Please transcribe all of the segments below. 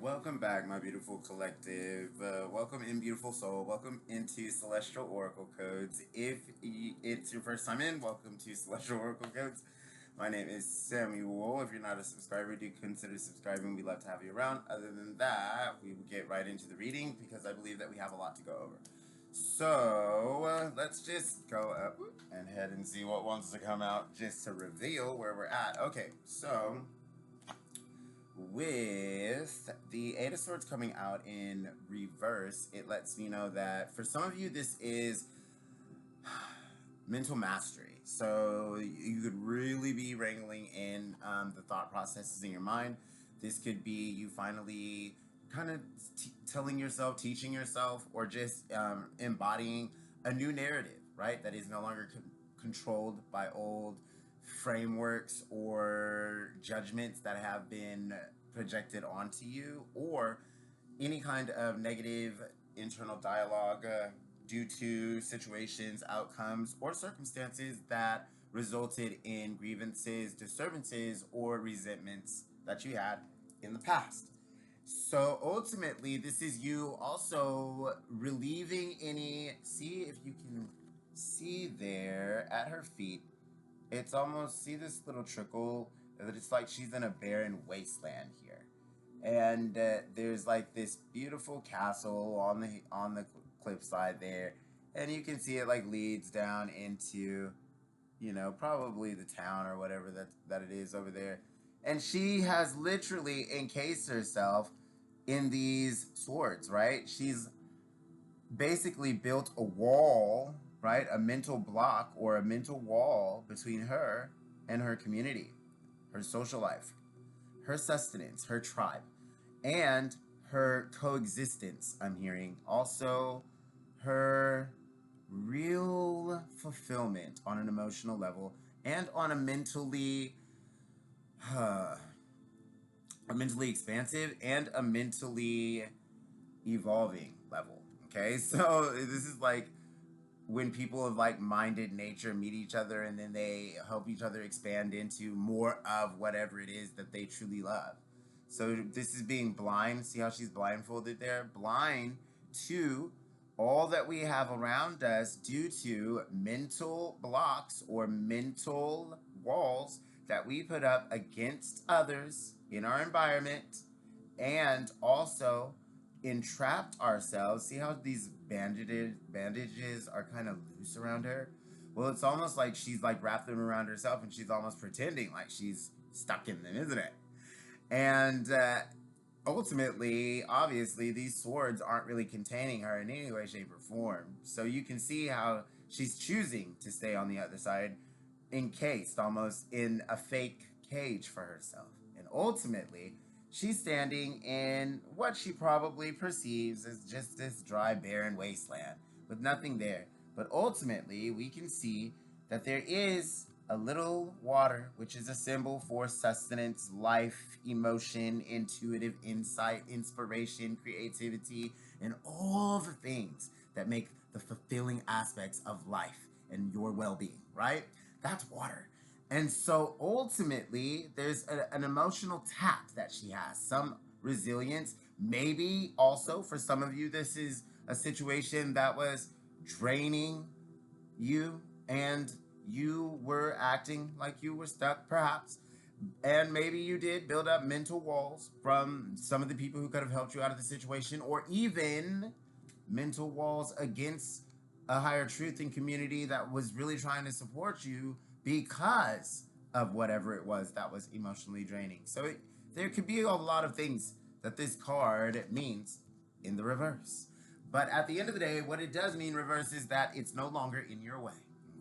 Welcome back, my beautiful collective. Welcome in, beautiful soul. Welcome into Celestial Oracle Codes. If it's your first time in, welcome to Celestial Oracle Codes. My name is Samuel. If you're not a subscriber, do consider subscribing. We'd love to have you around. Other than that, we will get right into the reading because I believe that we have a lot to go over. So let's just go up and head and see what wants to come out just to reveal where we're at. Okay, so with the Eight of Swords coming out in reverse, it lets me know that for some of you, this is mental mastery. So you could really be wrangling in the thought processes in your mind. This could be you finally kind of telling yourself, teaching yourself, or just embodying a new narrative, right? That is no longer controlled by old frameworks or judgments that have been projected onto you, or any kind of negative internal dialogue due to situations, outcomes, or circumstances that resulted in grievances, disturbances, or resentments that you had in the past. So ultimately, this is you also relieving any. See if you can see there at her feet. It's almost, see this little trickle that it's like she's in a barren wasteland here, and there's like this beautiful castle on the cliffside there, and you can see it like leads down into, probably the town or whatever that it is over there, and she has literally encased herself in these swords, right? She's basically built a wall, right? A mental block or a mental wall between her and her community, her social life, her sustenance, her tribe, and her coexistence, I'm hearing. Also, her real fulfillment on an emotional level and on a mentally expansive and a mentally evolving level. Okay, so this is like when people of like-minded nature meet each other and then they help each other expand into more of whatever it is that they truly love. So this is being blind. See how she's blindfolded there? Blind to all that we have around us due to mental blocks or mental walls that we put up against others in our environment, and also entrapped ourselves. See how these bandages are kind of loose around her? Well, it's almost like she's like wrapped them around herself and she's almost pretending like she's stuck in them, isn't it? And ultimately, obviously, these swords aren't really containing her in any way, shape, or form. So you can see how she's choosing to stay on the other side, encased almost in a fake cage for herself. And ultimately, she's standing in what she probably perceives as just this dry, barren wasteland with nothing there. But ultimately, we can see that there is a little water, which is a symbol for sustenance, life, emotion, intuitive insight, inspiration, creativity, and all the things that make the fulfilling aspects of life and your well-being, right? That's water. And so ultimately, there's an emotional tap that she has, some resilience. Maybe also for some of you, this is a situation that was draining you and you were acting like you were stuck, perhaps. And maybe you did build up mental walls from some of the people who could have helped you out of the situation, or even mental walls against a higher truth and community that was really trying to support you because of whatever it was that was emotionally draining. So there could be a lot of things that this card means in the reverse. But at the end of the day, what it does mean reverse is that it's no longer in your way.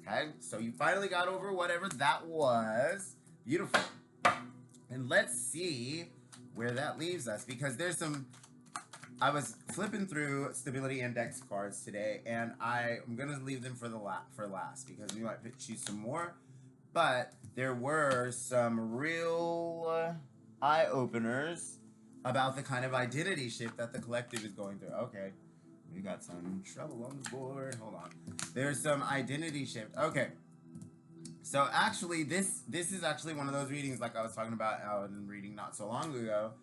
Okay? So you finally got over whatever that was. Beautiful. And let's see where that leaves us, because there's some. I was flipping through stability index cards today, and I'm gonna leave them for last because we might choose some more. But there were some real eye openers about the kind of identity shift that the collective is going through. Okay, we got some trouble on the board. Hold on. There's some identity shift. Okay. So actually, this is actually one of those readings like I was talking about out in reading not so long ago,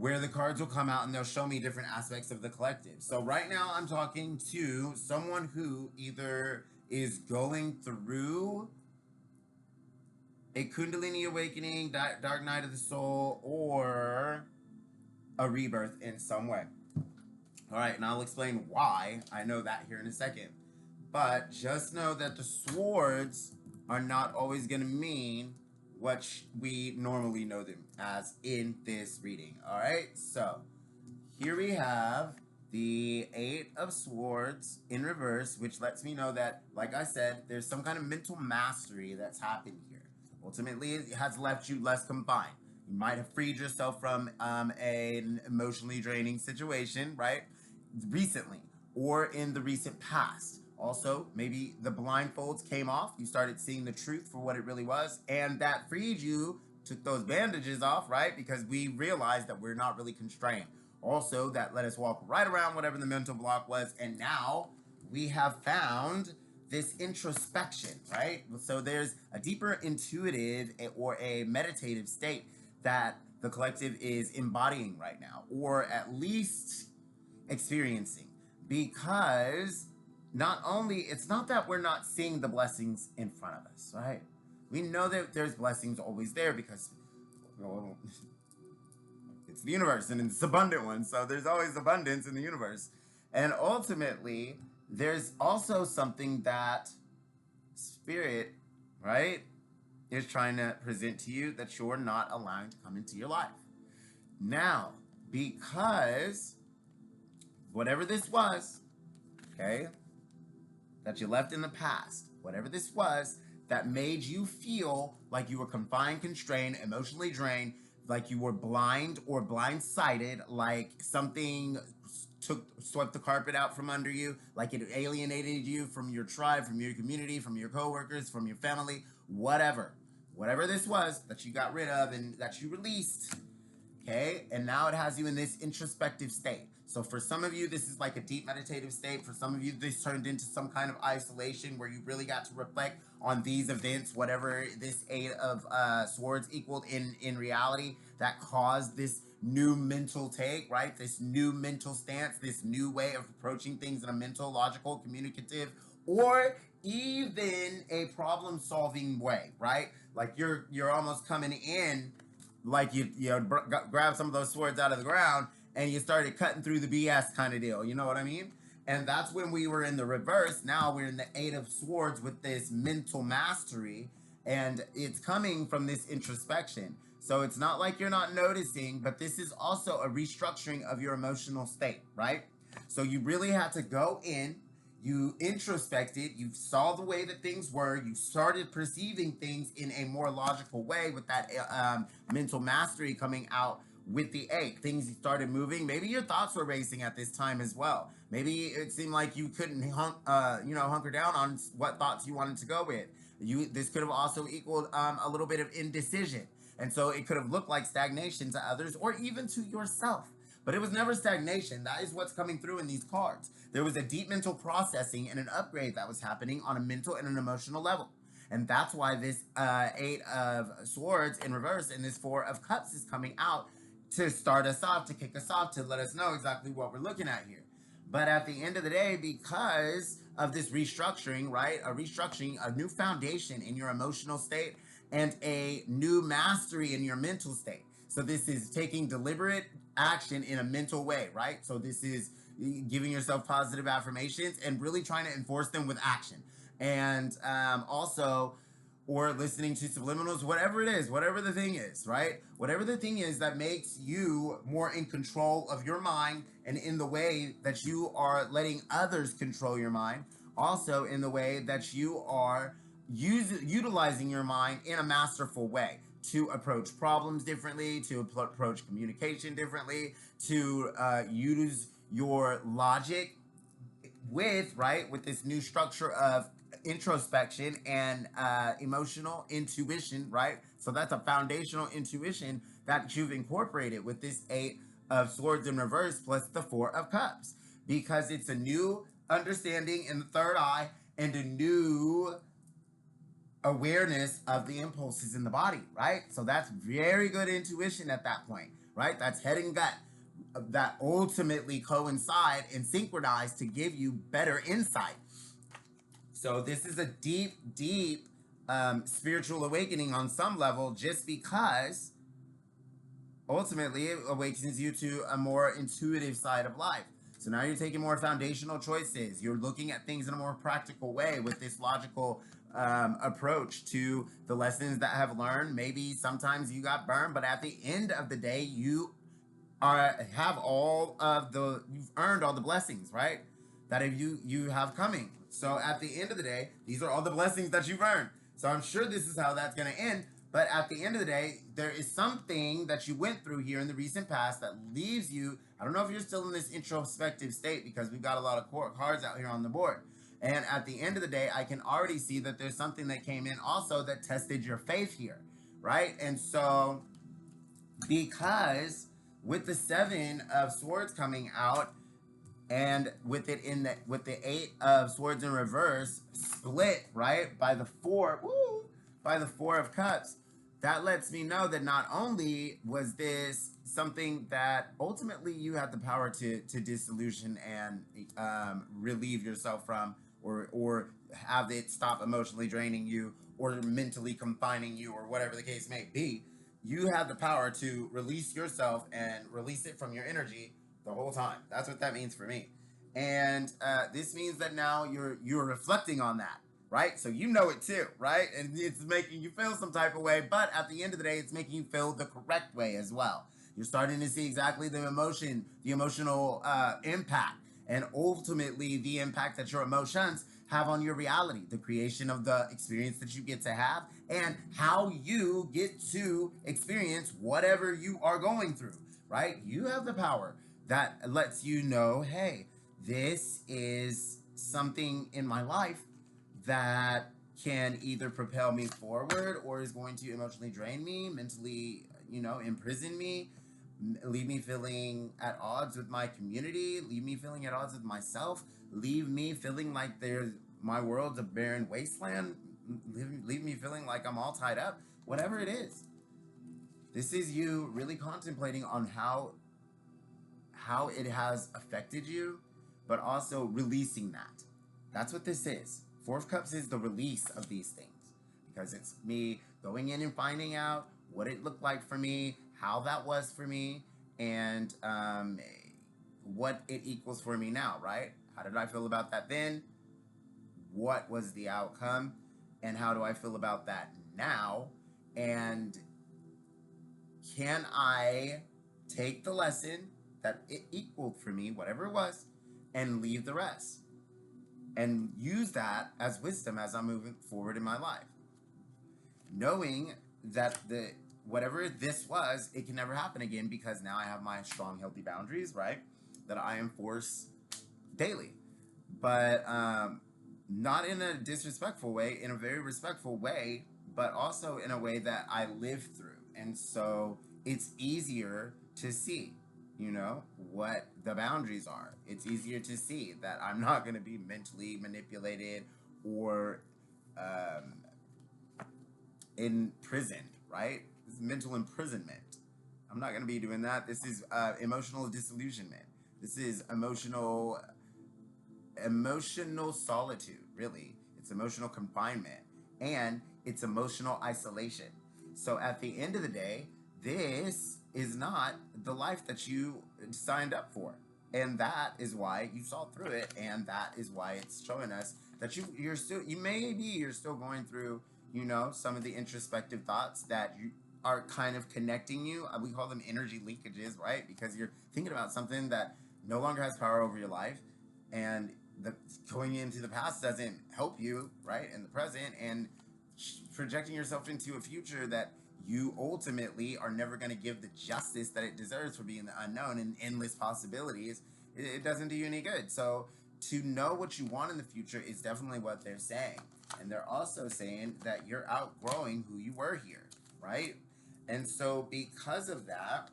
where the cards will come out and they'll show me different aspects of the collective. So right now I'm talking to someone who either is going through a Kundalini awakening, dark night of the soul, or a rebirth in some way. All right, and I'll explain why. I know that here in a second. But just know that the swords are not always going to mean what we normally know them as in this reading. All right, so here we have the Eight of Swords in reverse, which lets me know that, like I said, there's some kind of mental mastery that's happened here. Ultimately, it has left you less confined. You might have freed yourself from an emotionally draining situation, right? Recently, or in the recent past. Also, maybe the blindfolds came off. You started seeing the truth for what it really was, and that freed you, took those bandages off, right? Because we realized that we're not really constrained. Also, that let us walk right around whatever the mental block was, and now we have found this introspection, right? So there's a deeper intuitive or a meditative state that the collective is embodying right now, or at least experiencing, because not only, it's not that we're not seeing the blessings in front of us, right? We know that there's blessings always there because, well, it's the universe and it's abundant one, so there's always abundance in the universe. And ultimately, there's also something that spirit, right, is trying to present to you that you're not allowing to come into your life. Now, because whatever this was, okay, that you left in the past, whatever this was that made you feel like you were confined, constrained, emotionally drained, like you were blind or blindsided, like something swept the carpet out from under you, like it alienated you from your tribe, from your community, from your coworkers, from your family, whatever this was that you got rid of and that you released. Okay, and now it has you in this introspective state. So for some of you, this is like a deep meditative state. For some of you, this turned into some kind of isolation where you really got to reflect on these events, whatever this Eight of Swords equaled in reality, that caused this new mental take, right? This new mental stance, this new way of approaching things in a mental, logical, communicative, or even a problem-solving way, right? Like you're almost coming in, like you grab some of those swords out of the ground and you started cutting through the BS kind of deal. You know what I mean? And that's when we were in the reverse. Now we're in the Eight of Swords with this mental mastery, and it's coming from this introspection. So it's not like you're not noticing, but this is also a restructuring of your emotional state, right? So you really had to go in, you introspected, you saw the way that things were, you started perceiving things in a more logical way with that mental mastery coming out with the Eight. Things started moving. Maybe your thoughts were racing at this time as well. Maybe it seemed like you couldn't hunker down on what thoughts you wanted to go with. This could have also equaled a little bit of indecision. And so it could have looked like stagnation to others or even to yourself. But it was never stagnation. That is what's coming through in these cards. There was a deep mental processing and an upgrade that was happening on a mental and an emotional level. And that's why this Eight of Swords in reverse and this Four of Cups is coming out to start us off, to kick us off, to let us know exactly what we're looking at here. But at the end of the day, because of this restructuring, right? A restructuring, a new foundation in your emotional state and a new mastery in your mental state. So this is taking deliberate action in a mental way, right? So this is giving yourself positive affirmations and really trying to enforce them with action. And also, or listening to subliminals, whatever it is, whatever the thing is, right? Whatever the thing is that makes you more in control of your mind and in the way that you are letting others control your mind. Also in the way that you are utilizing your mind in a masterful way to approach problems differently, to approach communication differently, to use your logic with, right, with this new structure of introspection and emotional intuition, right? So that's a foundational intuition that you've incorporated with this Eight of Swords in reverse plus the Four of Cups, because it's a new understanding in the third eye and a new awareness of the impulses in the body, right? So that's very good intuition at that point. right? That's head and gut that ultimately coincide and synchronize to give you better insight. So this is a deep, deep spiritual awakening on some level, just because ultimately it awakens you to a more intuitive side of life. So now you're taking more foundational choices. You're looking at things in a more practical way with this logical approach to the lessons that have learned. Maybe sometimes you got burned, but at the end of the day, you have all of the you've earned all the blessings, right? That if you have coming. So at the end of the day, these are all the blessings that you've earned. So I'm sure this is how that's going to end. But at the end of the day, there is something that you went through here in the recent past that leaves you. I don't know if you're still in this introspective state because we've got a lot of cards out here on the board. And at the end of the day, I can already see that there's something that came in also that tested your faith here, right? And so because with the Seven of Swords coming out, and with it in the with the Eight of Swords in reverse split, right, by the four, woo, by the Four of Cups, that lets me know that not only was this something that ultimately you had the power to disillusion and relieve yourself from, or have it stop emotionally draining you or mentally confining you or whatever the case may be. You have the power to release yourself and release it from your energy the whole time. That's what that means for me. And this means that now you're reflecting on that, right? So you know it too, right? And it's making you feel some type of way, but at the end of the day, it's making you feel the correct way as well. You're starting to see exactly the emotion, the emotional impact, and ultimately the impact that your emotions have on your reality, the creation of the experience that you get to have, and how you get to experience whatever you are going through, right? You have the power that lets you know, hey, this is something in my life that can either propel me forward or is going to emotionally drain me, mentally, imprison me, leave me feeling at odds with my community, leave me feeling at odds with myself, leave me feeling like there's my world's a barren wasteland, leave me feeling like I'm all tied up, whatever it is. This is you really contemplating on how it has affected you, but also releasing that. That's what this is. Four of Cups is the release of these things, because it's me going in and finding out what it looked like for me, how that was for me, and what it equals for me now, right? How did I feel about that then? What was the outcome? And how do I feel about that now? And can I take the lesson that it equaled for me, whatever it was, and leave the rest? And use that as wisdom as I'm moving forward in my life. Knowing that the whatever this was, it can never happen again because now I have my strong, healthy boundaries, right? That I enforce daily. But not in a disrespectful way, in a very respectful way, but also in a way that I live through. And so it's easier to see, what the boundaries are. It's easier to see that I'm not going to be mentally manipulated or um, imprisoned, right? This is mental imprisonment. I'm not going to be doing that. This is emotional disillusionment. This is emotional solitude, really. It's emotional confinement and it's emotional isolation. So at the end of the day, this is not the life that you signed up for. And that is why you saw through it, and that is why it's showing us that you're still going through, some of the introspective thoughts that you are kind of connecting you. We call them energy leakages, right? Because you're thinking about something that no longer has power over your life, and the going into the past doesn't help you, right, in the present, and projecting yourself into a future that you ultimately are never going to give the justice that it deserves for being the unknown and endless possibilities. It doesn't do you any good. So to know what you want in the future is definitely what they're saying. And they're also saying that you're outgrowing who you were here, right? And so because of that,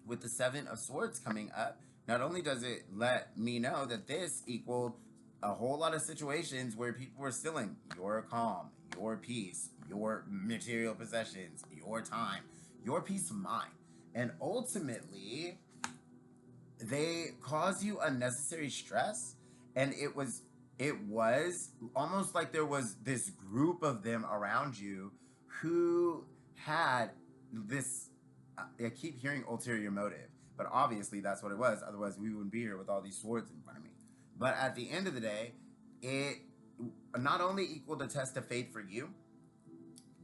with the Seven of Swords coming up, not only does it let me know that this equaled a whole lot of situations where people were stealing your calm, your peace, your material possessions, your time, your peace of mind. And ultimately, they cause you unnecessary stress. And it was almost like there was this group of them around you who had this, I keep hearing ulterior motive, but obviously that's what it was. Otherwise we wouldn't be here with all these swords in front of me. But at the end of the day, it not only equaled a test of faith for you,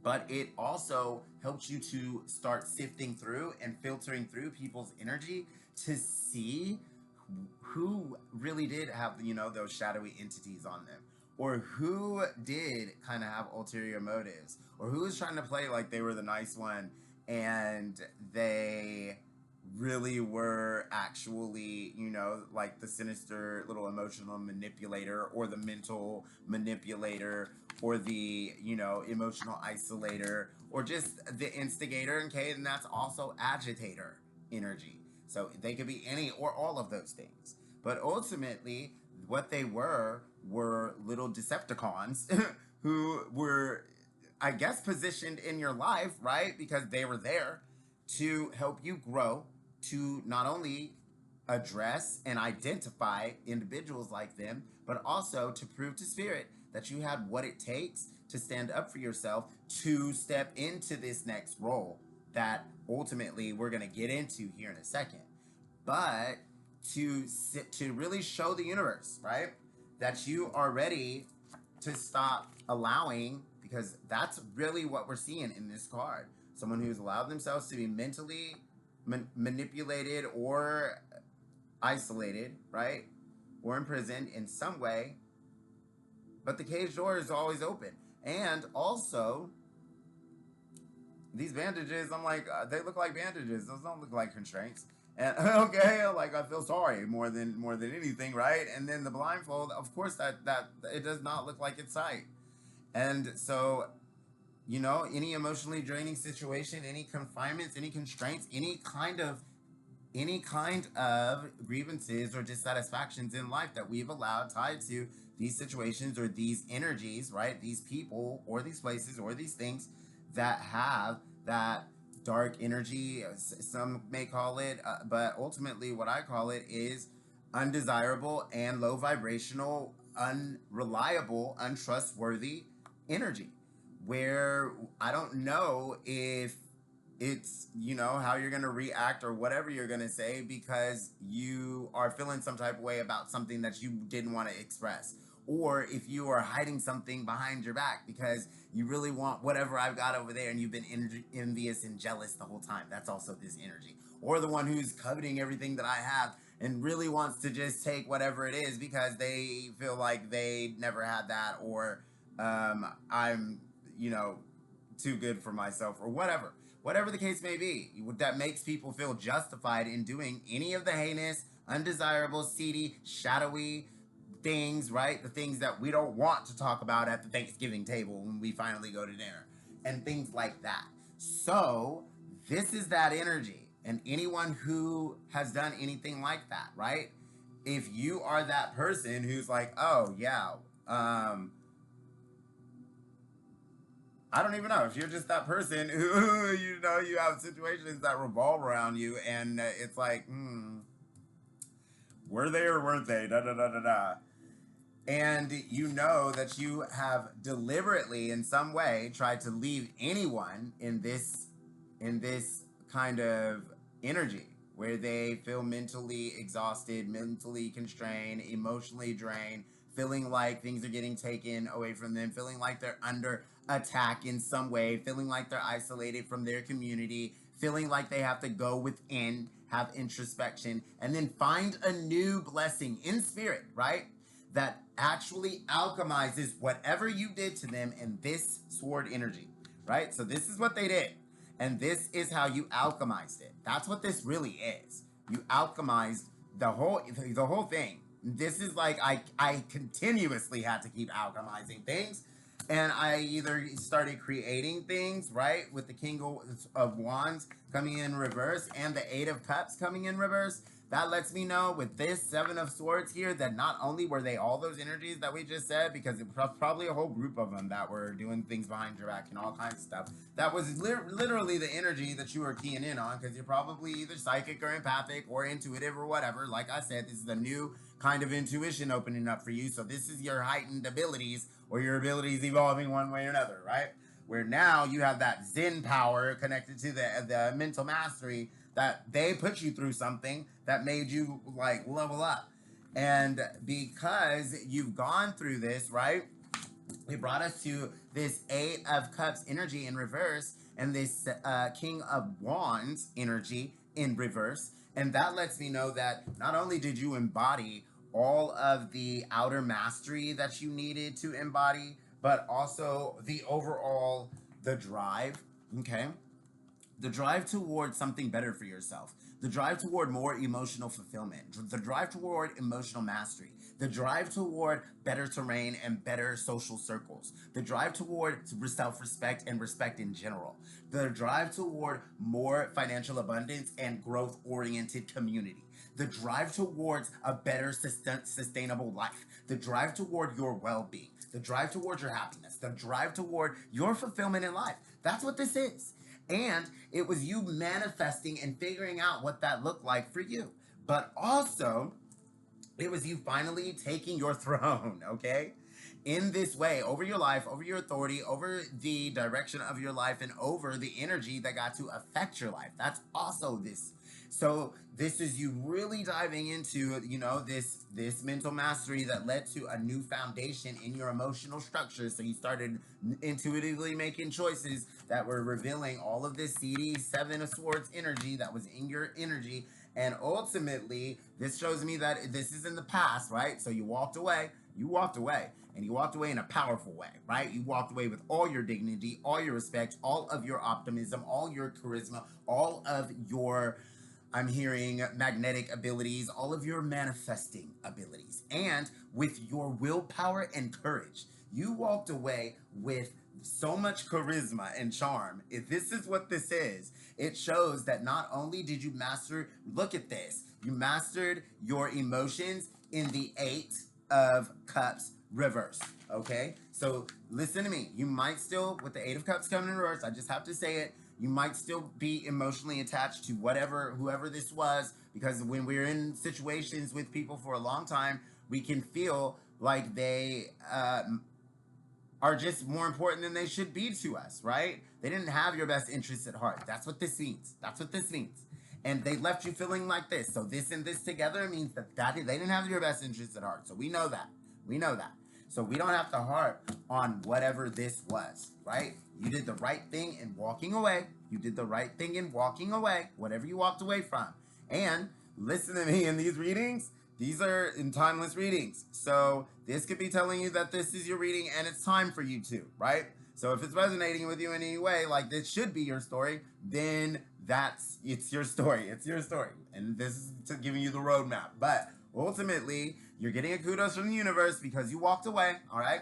but it also helps you to start sifting through and filtering through people's energy to see who really did have, those shadowy entities on them, or who did kind of have ulterior motives, or who was trying to play like they were the nice one and they really were actually, like the sinister little emotional manipulator, or the mental manipulator, or the, emotional isolator, or just the instigator. Okay, and that's also agitator energy. So they could be any or all of those things. But ultimately, what they were little Decepticons who were, I guess, positioned in your life, right? Because they were there to help you grow, to not only address and identify individuals like them, but also to prove to spirit that you had what it takes to stand up for yourself, to step into this next role that ultimately we're going to get into here in a second. But to really show the universe, right, that you are ready to stop allowing, because that's really what we're seeing in this card. Someone who's allowed themselves to be mentally manipulated or isolated, right? Or imprisoned in some way. But the cage door is always open. And also, these bandages, I'm like, they look like bandages. Those don't look like constraints. And okay, like I feel sorry more than anything, right? And then the blindfold, of course, that it does not look like it's sight. And so, any emotionally draining situation, any confinements, any constraints, any kind of grievances or dissatisfactions in life that we've allowed tied to these situations or these energies, right? These people or these places or these things that have that dark energy, some may call it, but ultimately what I call it is undesirable and low vibrational, unreliable, untrustworthy energy, where I don't know if it's, how you're going to react or whatever you're going to say, because you are feeling some type of way about something that you didn't want to express, or if you are hiding something behind your back because you really want whatever I've got over there and you've been envious and jealous the whole time. That's also this energy. Or the one who's coveting everything that I have and really wants to just take whatever it is because they feel like they never had that, or I'm, too good for myself, or whatever the case may be, that makes people feel justified in doing any of the heinous, undesirable, seedy, shadowy things, right? The things that we don't want to talk about at the Thanksgiving table when we finally go to dinner, and things like that. So, this is that energy. And anyone who has done anything like that, right? If you are that person who's like, oh, yeah, I don't even know if you're just that person who, you have situations that revolve around you, and it's like, were they or weren't they? Da da da da da. And you know that you have deliberately, in some way, tried to leave anyone in this kind of energy where they feel mentally exhausted, mentally constrained, emotionally drained, feeling like things are getting taken away from them, feeling like they're under attack in some way, feeling like they're isolated from their community, feeling like they have to go within, have introspection, and then find a new blessing in spirit, right? That actually alchemizes whatever you did to them in this sword energy, right? So this is what they did. And this is how you alchemized it. That's what this really is. You alchemized the whole thing. This is like I continuously had to keep alchemizing things. And I either started creating things, right, with the King of Wands coming in reverse and the Eight of Cups coming in reverse, That lets me know with this Seven of Swords here that not only were they all those energies that we just said, because it was probably a whole group of them that were doing things behind your back and all kinds of stuff. That was literally the energy that you were keying in on, because you're probably either psychic or empathic or intuitive or whatever. Like I said, this is a new kind of intuition opening up for you. So this is your heightened abilities, or your abilities evolving one way or another, right? Where now you have that Zen power connected to the mental mastery, that they put you through something that made you like level up. And because you've gone through this, right? It brought us to this Eight of Cups energy in reverse, and this King of Wands energy in reverse. And that lets me know that not only did you embody all of the outer mastery that you needed to embody, but also the overall, the drive, okay? The drive toward something better for yourself, the drive toward more emotional fulfillment, the drive toward emotional mastery, the drive toward better terrain and better social circles, the drive toward self-respect and respect in general, the drive toward more financial abundance and growth-oriented community, the drive towards a better sustainable life, the drive toward your well-being, the drive toward your happiness, the drive toward your fulfillment in life. That's what this is. And it was you manifesting and figuring out what that looked like for you. But also, it was you finally taking your throne, okay? In this way, over your life, over your authority, over the direction of your life, and over the energy that got to affect your life. That's also this. So this is you really diving into, you know, this mental mastery that led to a new foundation in your emotional structure. So you started intuitively making choices that were revealing all of this seedy Seven of Swords energy that was in your energy. And ultimately, this shows me that this is in the past, right? So you walked away, and you walked away in a powerful way, right? You walked away with all your dignity, all your respect, all of your optimism, all your charisma, all of your, I'm hearing, magnetic abilities, all of your manifesting abilities, and with your willpower and courage. You walked away with so much charisma and charm. If this is what this is, it shows that not only did you master, look at this, you mastered your emotions in the Eight of Cups reverse, okay? So listen to me. You might still, with the Eight of Cups coming in reverse, I just have to say it, you might still be emotionally attached to whoever this was, because when we're in situations with people for a long time, we can feel like they are just more important than they should be to us, right? They didn't have your best interests at heart. That's what this means. That's what this means. And they left you feeling like this. So this and this together means that they didn't have your best interests at heart. So we know that. We know that. So we don't have to harp on whatever this was, right? You did the right thing in walking away. You did the right thing in walking away, whatever you walked away from. And listen to me, in these readings, these are in timeless readings. So this could be telling you that this is your reading and it's time for you to, right? So if it's resonating with you in any way, like this should be your story, then it's your story. It's your story. And this is giving you the roadmap. But ultimately, you're getting a kudos from the universe because you walked away, all right?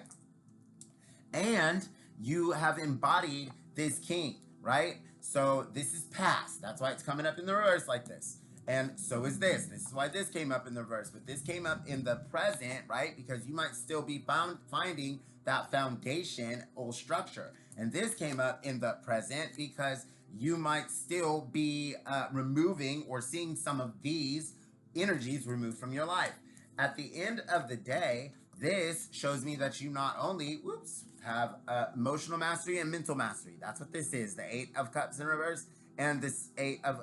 And you have embodied this king, right? So this is past. That's why it's coming up in the reverse like this. And so is this. This is why this came up in the reverse. But this came up in the present, right? Because you might still be finding that foundation or structure. And this came up in the present because you might still be removing or seeing some of these energies removed from your life. At the end of the day, this shows me that you not only, have emotional mastery and mental mastery. That's what this is. The Eight of Cups in reverse and this Eight of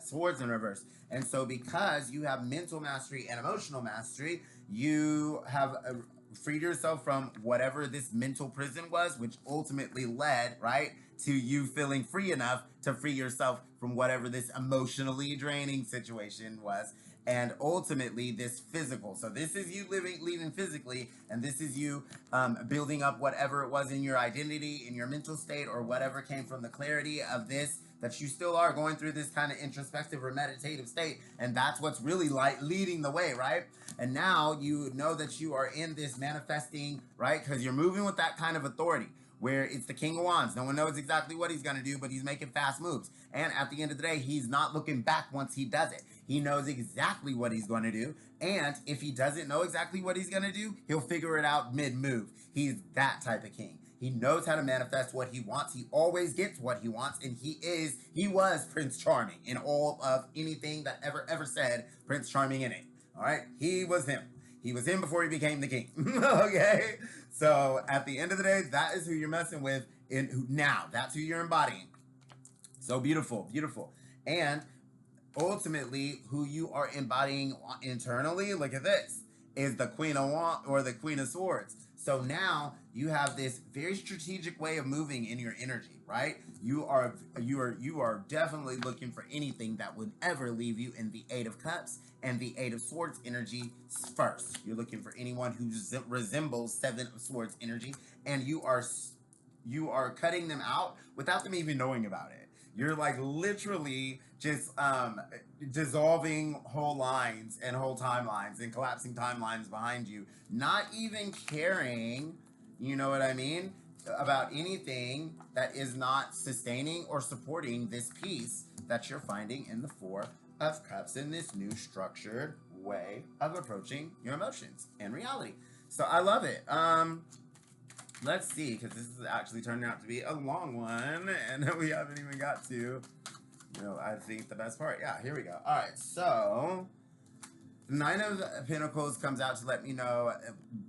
Swords in reverse. And so because you have mental mastery and emotional mastery, you have freed yourself from whatever this mental prison was, which ultimately led, right, to you feeling free enough to free yourself from whatever this emotionally draining situation was. And ultimately this physical. So this is you leaving physically, and this is you building up whatever it was in your identity, in your mental state, or whatever came from the clarity of this, that you still are going through this kind of introspective or meditative state. And that's what's really like leading the way, right? And now you know that you are in this manifesting, right? Because you're moving with that kind of authority. where it's the King of Wands. No one knows exactly what he's going to do, but he's making fast moves. And at the end of the day, he's not looking back once he does it. He knows exactly what he's going to do. And if he doesn't know exactly what he's going to do, he'll figure it out mid-move. He's that type of king. He knows how to manifest what he wants. He always gets what he wants. And he was Prince Charming in all of anything that ever said Prince Charming in it. All right? He was him. He was him before he became the king. Okay? So at the end of the day, that is who you're messing with. Now, that's who you're embodying. So beautiful, beautiful. And ultimately, who you are embodying internally, look at this, is the Queen of Wands or the Queen of Swords. So now you have this very strategic way of moving in your energy, right? You are definitely looking for anything that would ever leave you in the Eight of Cups and the Eight of Swords energy first. You're looking for anyone who resembles Seven of Swords energy, and you are cutting them out without them even knowing about it. You're like literally just dissolving whole lines and whole timelines and collapsing timelines behind you, not even caring, you know what I mean, about anything that is not sustaining or supporting this peace that you're finding in the Four of Cups in this new structured way of approaching your emotions and reality. So I love it. Let's see, because this is actually turning out to be a long one, and we haven't even got to, I think the best part. Yeah, here we go. All right, so the Nine of Pentacles comes out to let me know,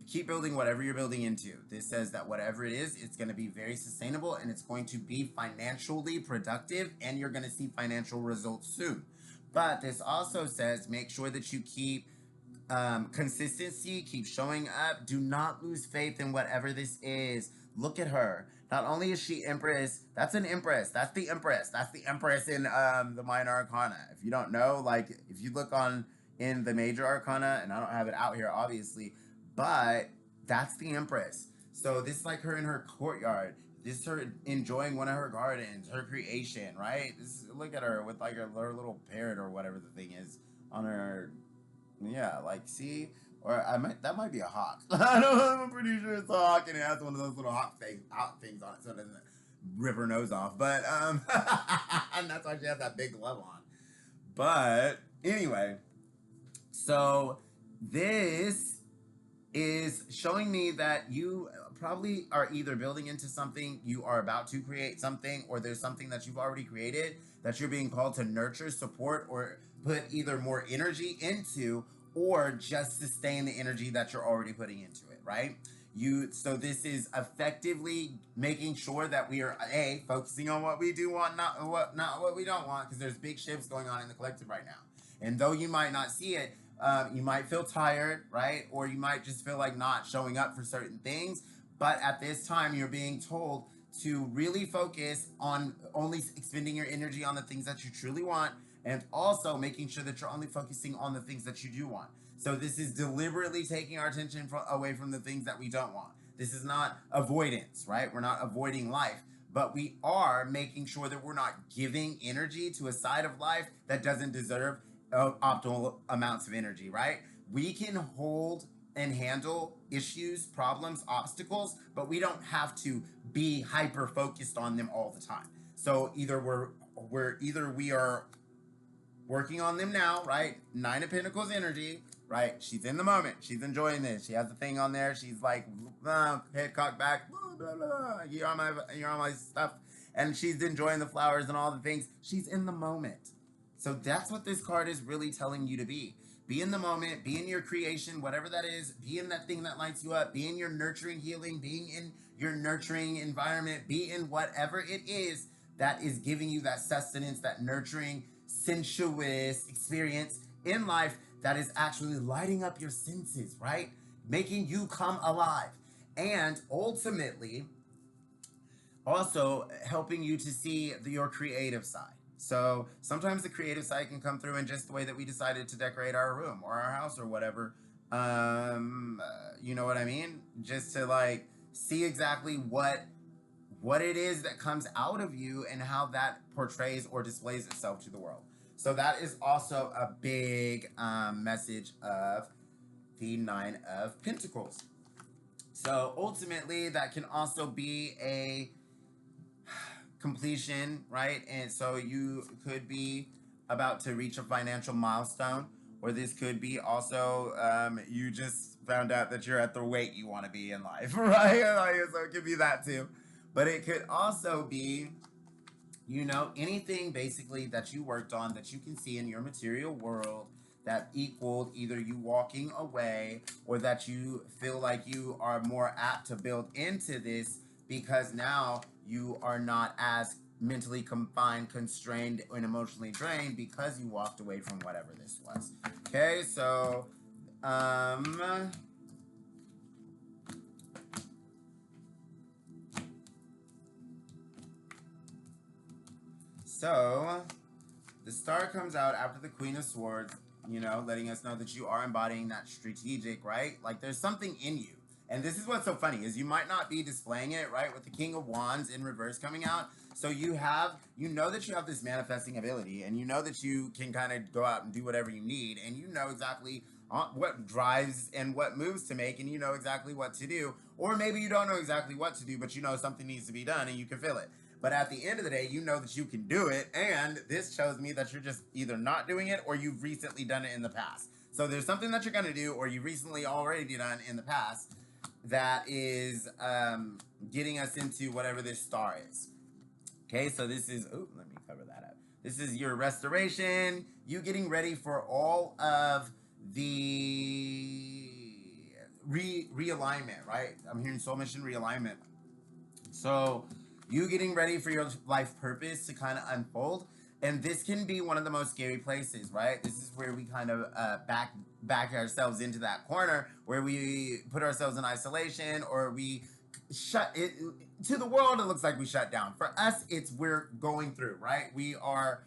keep building whatever you're building into. This says that whatever it is, it's going to be very sustainable, and it's going to be financially productive, and you're going to see financial results soon. But this also says make sure that you keep consistency, keep showing up. Do not lose faith in whatever this is. Look at her. Not only is she Empress, that's an Empress. That's the Empress. That's the Empress in the Minor Arcana. If you don't know, like if you look in the Major Arcana, and I don't have it out here obviously, but that's the Empress. So this is like her in her courtyard. This is her enjoying one of her gardens, her creation, right? Look at her with like her little parrot or whatever the thing is on her. Yeah, like see, or that might be a hawk. I'm pretty sure it's a hawk, and it has one of those little hawk things on it, so it doesn't rip her nose off. But and that's why she has that big glove on. But anyway, so this is showing me that you probably are either building into something, you are about to create something, or there's something that you've already created that you're being called to nurture, support, or put either more energy into, or just sustain the energy that you're already putting into it, right? So this is effectively making sure that we are focusing on what we do want, not what we don't want, because there's big shifts going on in the collective right now. And though you might not see it, you might feel tired, right? Or you might just feel like not showing up for certain things. But at this time, you're being told to really focus on only expending your energy on the things that you truly want, and also making sure that you're only focusing on the things that you do want. So this is deliberately taking our attention away from the things that we don't want. This is not avoidance, right? We're not avoiding life, but we are making sure that we're not giving energy to a side of life that doesn't deserve optimal amounts of energy, right? We can hold and handle issues, problems, obstacles, but we don't have to be hyper focused on them all the time. So either we are working on them now, right? Nine of Pentacles energy, right? She's in the moment. She's enjoying this. She has the thing on there. She's like, head cocked back, blah, blah, blah. You're on my stuff. And she's enjoying the flowers and all the things. She's in the moment. So that's what this card is really telling you to be. Be in the moment, be in your creation, whatever that is, be in that thing that lights you up, be in your nurturing healing, being in your nurturing environment, be in whatever it is that is giving you that sustenance, that nurturing, sensuous experience in life that is actually lighting up your senses, right? Making you come alive. And ultimately, also helping you to see your creative side. So sometimes the creative side can come through in just the way that we decided to decorate our room or our house or whatever. You know what I mean? Just to like see exactly what it is that comes out of you and how that portrays or displays itself to the world. So that is also a big message of the Nine of Pentacles. So ultimately, that can also be a completion, right? And so you could be about to reach a financial milestone, or this could be also you just found out that you're at the weight you want to be in life, right? Like, so it could be that too. But it could also be, anything basically that you worked on that you can see in your material world that equaled either you walking away or that you feel like you are more apt to build into this because now you are not as mentally confined, constrained, and emotionally drained because you walked away from whatever this was. Okay, so um so the star comes out after the Queen of Swords, letting us know that you are embodying that strategic, right? Like there's something in you. And this is what's so funny is you might not be displaying it, right? With the King of Wands in reverse coming out. So you know that you have this manifesting ability and you know that you can kind of go out and do whatever you need and you know exactly what drives and what moves to make and you know exactly what to do. Or maybe you don't know exactly what to do, but you know something needs to be done and you can feel it. But at the end of the day, you know that you can do it. And this shows me that you're just either not doing it or you've recently done it in the past. So there's something that you're going to do or you recently already done in the past that is getting us into whatever this star is. Okay, so this is, let me cover that up. This is your restoration, you getting ready for all of the realignment, right? I'm hearing soul mission realignment. So you getting ready for your life purpose to kind of unfold. And this can be one of the most scary places, right? This is where we kind of back ourselves into that corner where we put ourselves in isolation or we shut it to the world. It looks like we shut down. For us, it's we're going through, right? We are,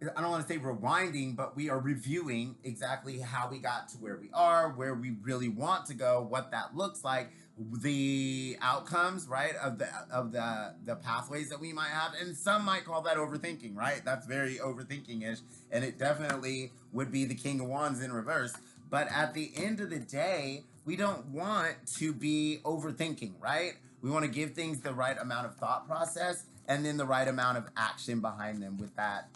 I don't want to say rewinding, but we are reviewing exactly how we got to where we are, where we really want to go, what that looks like, the outcomes, right, of the pathways that we might have, and some might call that overthinking, right? That's very overthinking-ish, and it definitely would be the King of Wands in reverse. But at the end of the day, we don't want to be overthinking, right? We want to give things the right amount of thought process and then the right amount of action behind them with that.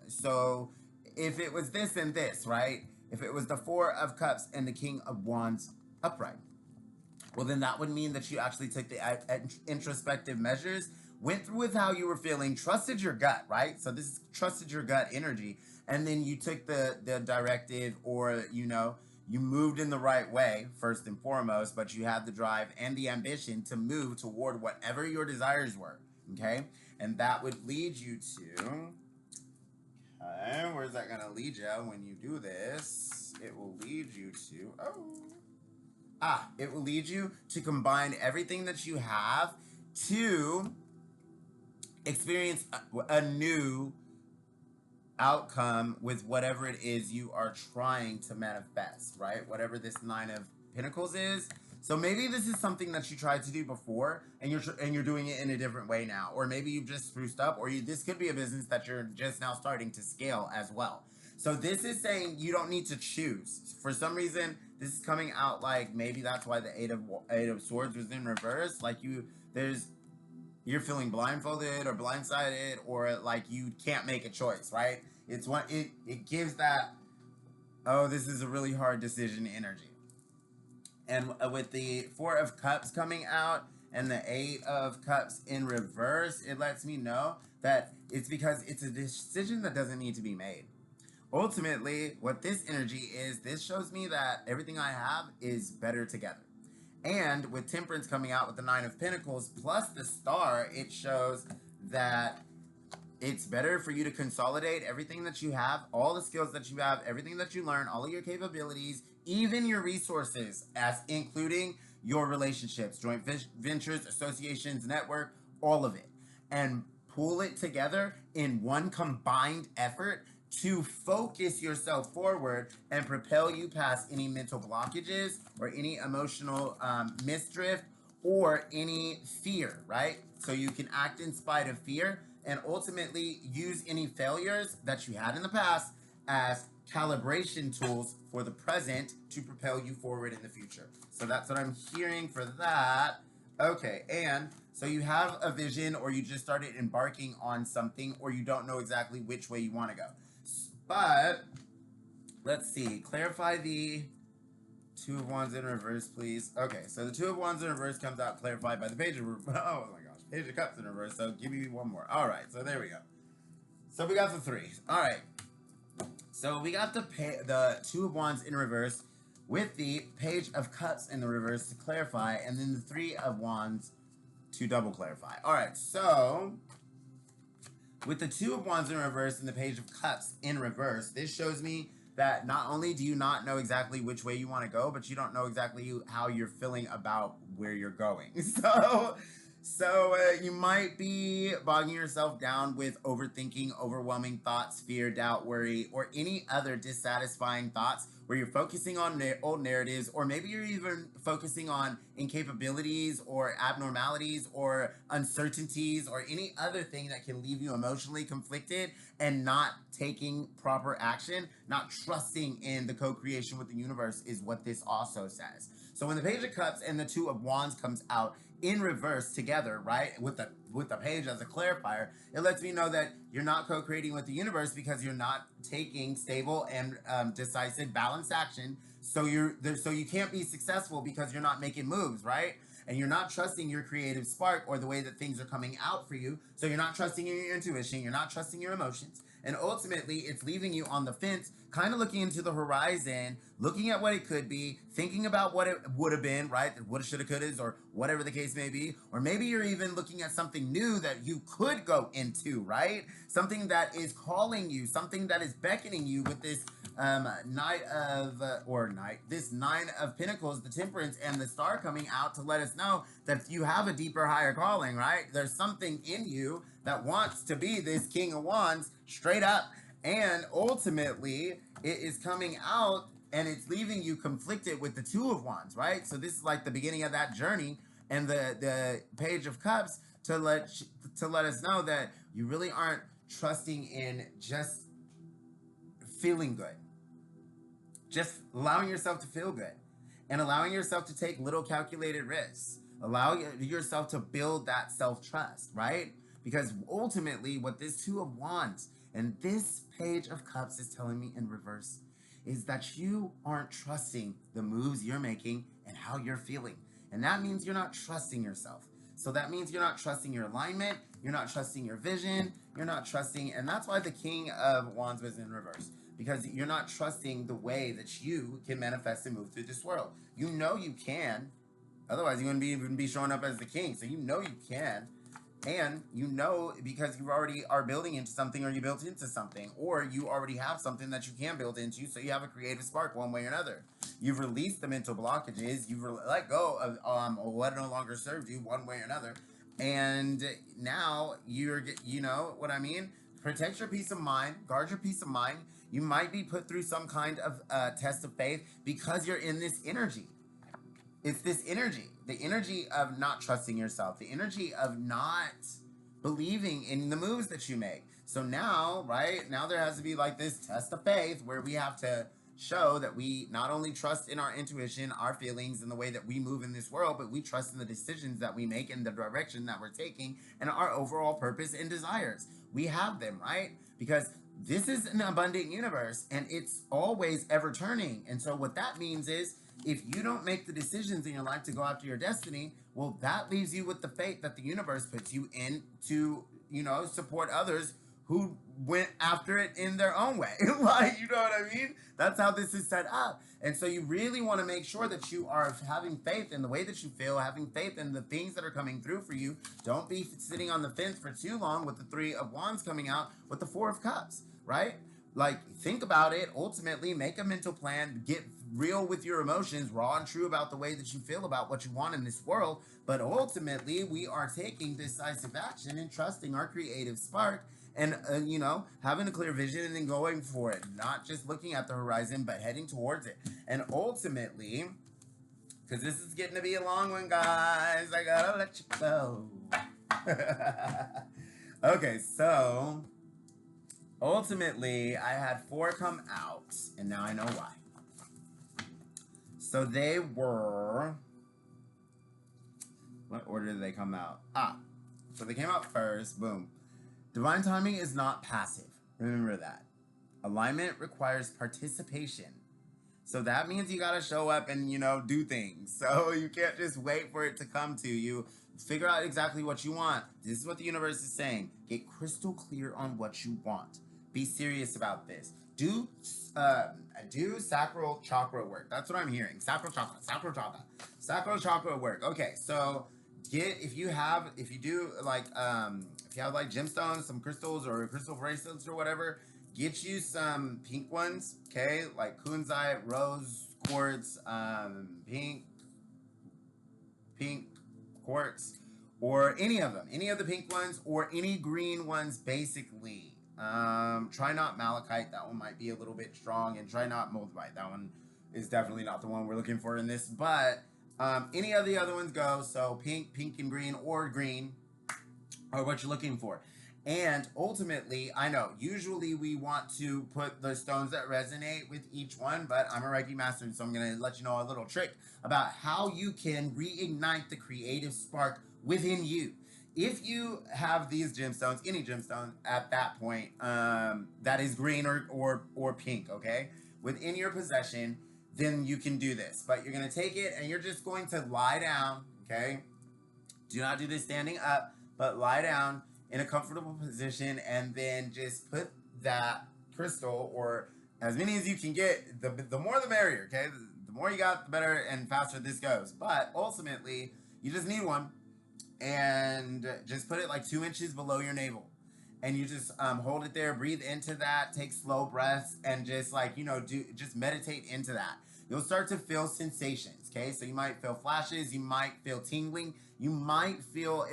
So if it was this and this, right? If it was the Four of Cups and the King of Wands upright, well, then that would mean that you actually took the introspective measures, went through with how you were feeling, trusted your gut, right? So this is trusted your gut energy. And then you took the directive or, you moved in the right way, first and foremost, but you had the drive and the ambition to move toward whatever your desires were, okay? And that would lead you to, okay, where's that going to lead you when you do this? It will lead you to, it will lead you to combine everything that you have to experience a new outcome with whatever it is you are trying to manifest, right? Whatever this Nine of Pentacles is. So maybe this is something that you tried to do before and you're doing it in a different way now. Or maybe you've just spruced up or this could be a business that you're just now starting to scale as well. So this is saying you don't need to choose. For some reason, this is coming out like maybe that's why the Eight of Swords was in reverse. Like you're feeling blindfolded or blindsided or like you can't make a choice, right? It's what it gives that, oh, this is a really hard decision energy. And with the Four of Cups coming out and the Eight of Cups in reverse, it lets me know that it's because it's a decision that doesn't need to be made. Ultimately, what this energy is, this shows me that everything I have is better together. And with Temperance coming out with the Nine of Pentacles plus the Star, it shows that it's better for you to consolidate everything that you have, all the skills that you have, everything that you learn, all of your capabilities, even your resources, as including your relationships, joint ventures, associations, network, all of it, and pull it together in one combined effort to focus yourself forward and propel you past any mental blockages or any emotional misdrift or any fear, right? So you can act in spite of fear and ultimately use any failures that you had in the past as calibration tools for the present to propel you forward in the future. So that's what I'm hearing for that. Okay, and so you have a vision, or you just started embarking on something, or you don't know exactly which way you want to go. But let's see, clarify the Two of Wands in reverse, please. Okay, so the Two of Wands in reverse comes out clarified by the Page of, oh my gosh, Page of Cups in reverse. So give me one more. All right, so there we go. So we got the three. All right. So we got the Two of Wands in reverse with the Page of Cups in the reverse to clarify, and then the Three of Wands to double clarify. All right, so with the Two of Wands in reverse and the Page of Cups in reverse, this shows me that not only do you not know exactly which way you want to go, but you don't know exactly how you're feeling about where you're going. So you might be bogging yourself down with overthinking, overwhelming thoughts, fear, doubt, worry, or any other dissatisfying thoughts where you're focusing on old narratives, or maybe you're even focusing on incapabilities or abnormalities or uncertainties or any other thing that can leave you emotionally conflicted and not taking proper action, not trusting in the co-creation with the universe is what this also says. So when the Page of Cups and the Two of Wands comes out in reverse together, right, with the Page as a clarifier, it lets me know that you're not co-creating with the universe because you're not taking stable and decisive, balanced action. So you can't be successful because you're not making moves, right? And you're not trusting your creative spark or the way that things are coming out for you. So you're not trusting in your intuition. You're not trusting your emotions. And ultimately, it's leaving you on the fence, kind of looking into the horizon, looking at what it could be, thinking about what it would have been, right? Woulda, shoulda, couldas, or whatever the case may be. Or maybe you're even looking at something new that you could go into, right? Something that is calling you, something that is beckoning you with this this Nine of Pentacles, the Temperance, and the Star coming out to let us know that you have a deeper, higher calling, right? There's something in you that wants to be this King of Wands straight up, and ultimately it is coming out and it's leaving you conflicted with the Two of Wands, right? So this is like the beginning of that journey, and the Page of Cups to let us know that you really aren't trusting in just feeling good. Just allowing yourself to feel good and allowing yourself to take little calculated risks. Allow yourself to build that self-trust, right? Because ultimately what this Two of Wands and this Page of Cups is telling me in reverse is that you aren't trusting the moves you're making and how you're feeling. And that means you're not trusting yourself. So that means you're not trusting your alignment, you're not trusting your vision, you're not trusting, and that's why the King of Wands was in reverse. Because you're not trusting the way that you can manifest and move through this world. You know you can. Otherwise, you wouldn't even be showing up as the king. So you know you can. And you know because you already are building into something, or you built into something. Or you already have something that you can build into. So you have a creative spark one way or another. You've released the mental blockages. You've let go of what no longer served you one way or another. And now you know what I mean? Protect your peace of mind. Guard your peace of mind. You might be put through some kind of test of faith because you're in this energy. It's this energy, the energy of not trusting yourself, the energy of not believing in the moves that you make. So now, right, now there has to be like this test of faith where we have to show that we not only trust in our intuition, our feelings, and the way that we move in this world, but we trust in the decisions that we make and the direction that we're taking and our overall purpose and desires. We have them, right? Because this is an abundant universe and it's always ever turning. And so what that means is if you don't make the decisions in your life to go after your destiny, well, that leaves you with the fate that the universe puts you in to, support others who went after it in their own way. Like, you know what I mean? That's how this is set up. And so you really want to make sure that you are having faith in the way that you feel, having faith in the things that are coming through for you. Don't be sitting on the fence for too long with the Three of Wands coming out with the Four of Cups, right? Like, think about it. Ultimately, make a mental plan. Get real with your emotions, raw and true about the way that you feel about what you want in this world. But ultimately, we are taking decisive action and trusting our creative spark and, having a clear vision and then going for it. Not just looking at the horizon, but heading towards it. And ultimately, because this is getting to be a long one, guys, I gotta let you go. Okay, so Ultimately, I had four come out, and now I know why. So they were. What order did they come out? So they came out first. Boom. Divine timing is not passive. Remember that. Alignment requires participation. So that means you gotta show up and, do things. So you can't just wait for it to come to you. Figure out exactly what you want. This is what the universe is saying. Get crystal clear on what you want. Be serious about this. Do sacral chakra work. That's what I'm hearing. Sacral chakra, sacral chakra work. Okay, so if you do if you have like gemstones, some crystals or crystal bracelets or whatever, get you some pink ones, okay? Like kunzite, rose quartz, pink quartz, or any of them, any of the pink ones, or any green ones, basically. Try not malachite. That one might be a little bit strong, and try not moldavite. That one is definitely not the one we're looking for in this, but any of the other ones go. So pink and green, or green are what you're looking for. And ultimately, I know, usually we want to put the stones that resonate with each one, but I'm a Reiki master, so I'm going to let you know a little trick about how you can reignite the creative spark within you. If you have these gemstones, any gemstone at that point, that is green or pink, okay, within your possession, then you can do this. But you're going to take it and you're just going to lie down, okay? Do not do this standing up, but lie down in a comfortable position and then just put that crystal, or as many as you can get, the more the merrier, okay? The more you got, the better and faster this goes. But ultimately, you just need one, and just put it like 2 inches below your navel. And you just hold it there, breathe into that, take slow breaths, and just just meditate into that. You'll start to feel sensations, okay? So you might feel flashes, you might feel tingling, you might feel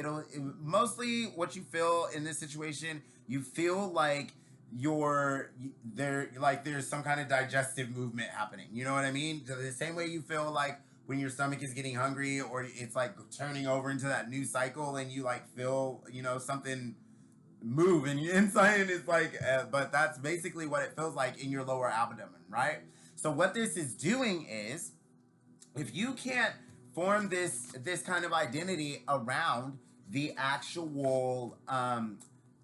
mostly what you feel in this situation, you feel like there's some kind of digestive movement happening. You know what I mean? The same way you feel like when your stomach is getting hungry, or it's like turning over into that new cycle, and you like feel, something move in your inside, and it's like, but that's basically what it feels like in your lower abdomen, right? So what this is doing is, if you can't form this kind of identity around the actual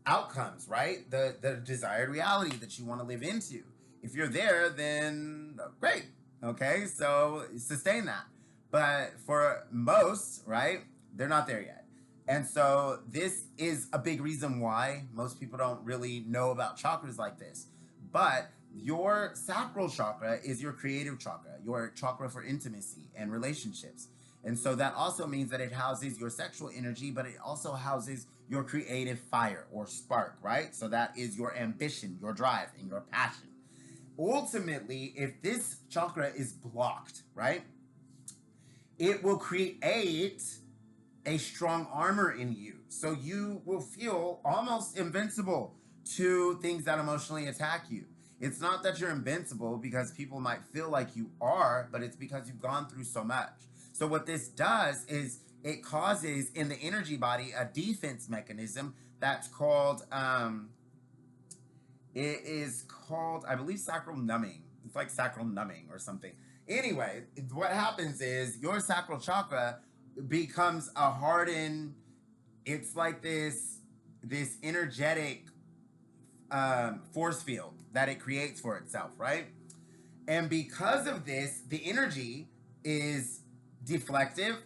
outcomes, right? The desired reality that you want to live into. If you're there, then great. Okay, so sustain that. But for most, right, they're not there yet. And so this is a big reason why most people don't really know about chakras like this. But your sacral chakra is your creative chakra, your chakra for intimacy and relationships. And so that also means that it houses your sexual energy, but it also houses your creative fire or spark, right? So that is your ambition, your drive, and your passion. Ultimately, if this chakra is blocked, right, it will create a strong armor in you. So you will feel almost invincible to things that emotionally attack you. It's not that you're invincible because people might feel like you are, but it's because you've gone through so much. So what this does is it causes in the energy body a defense mechanism that's called, it is called, I believe, sacral numbing. It's like sacral numbing or something. Anyway, what happens is your sacral chakra becomes a hardened, it's like this energetic force field that it creates for itself, right? And because of this, the energy is deflective,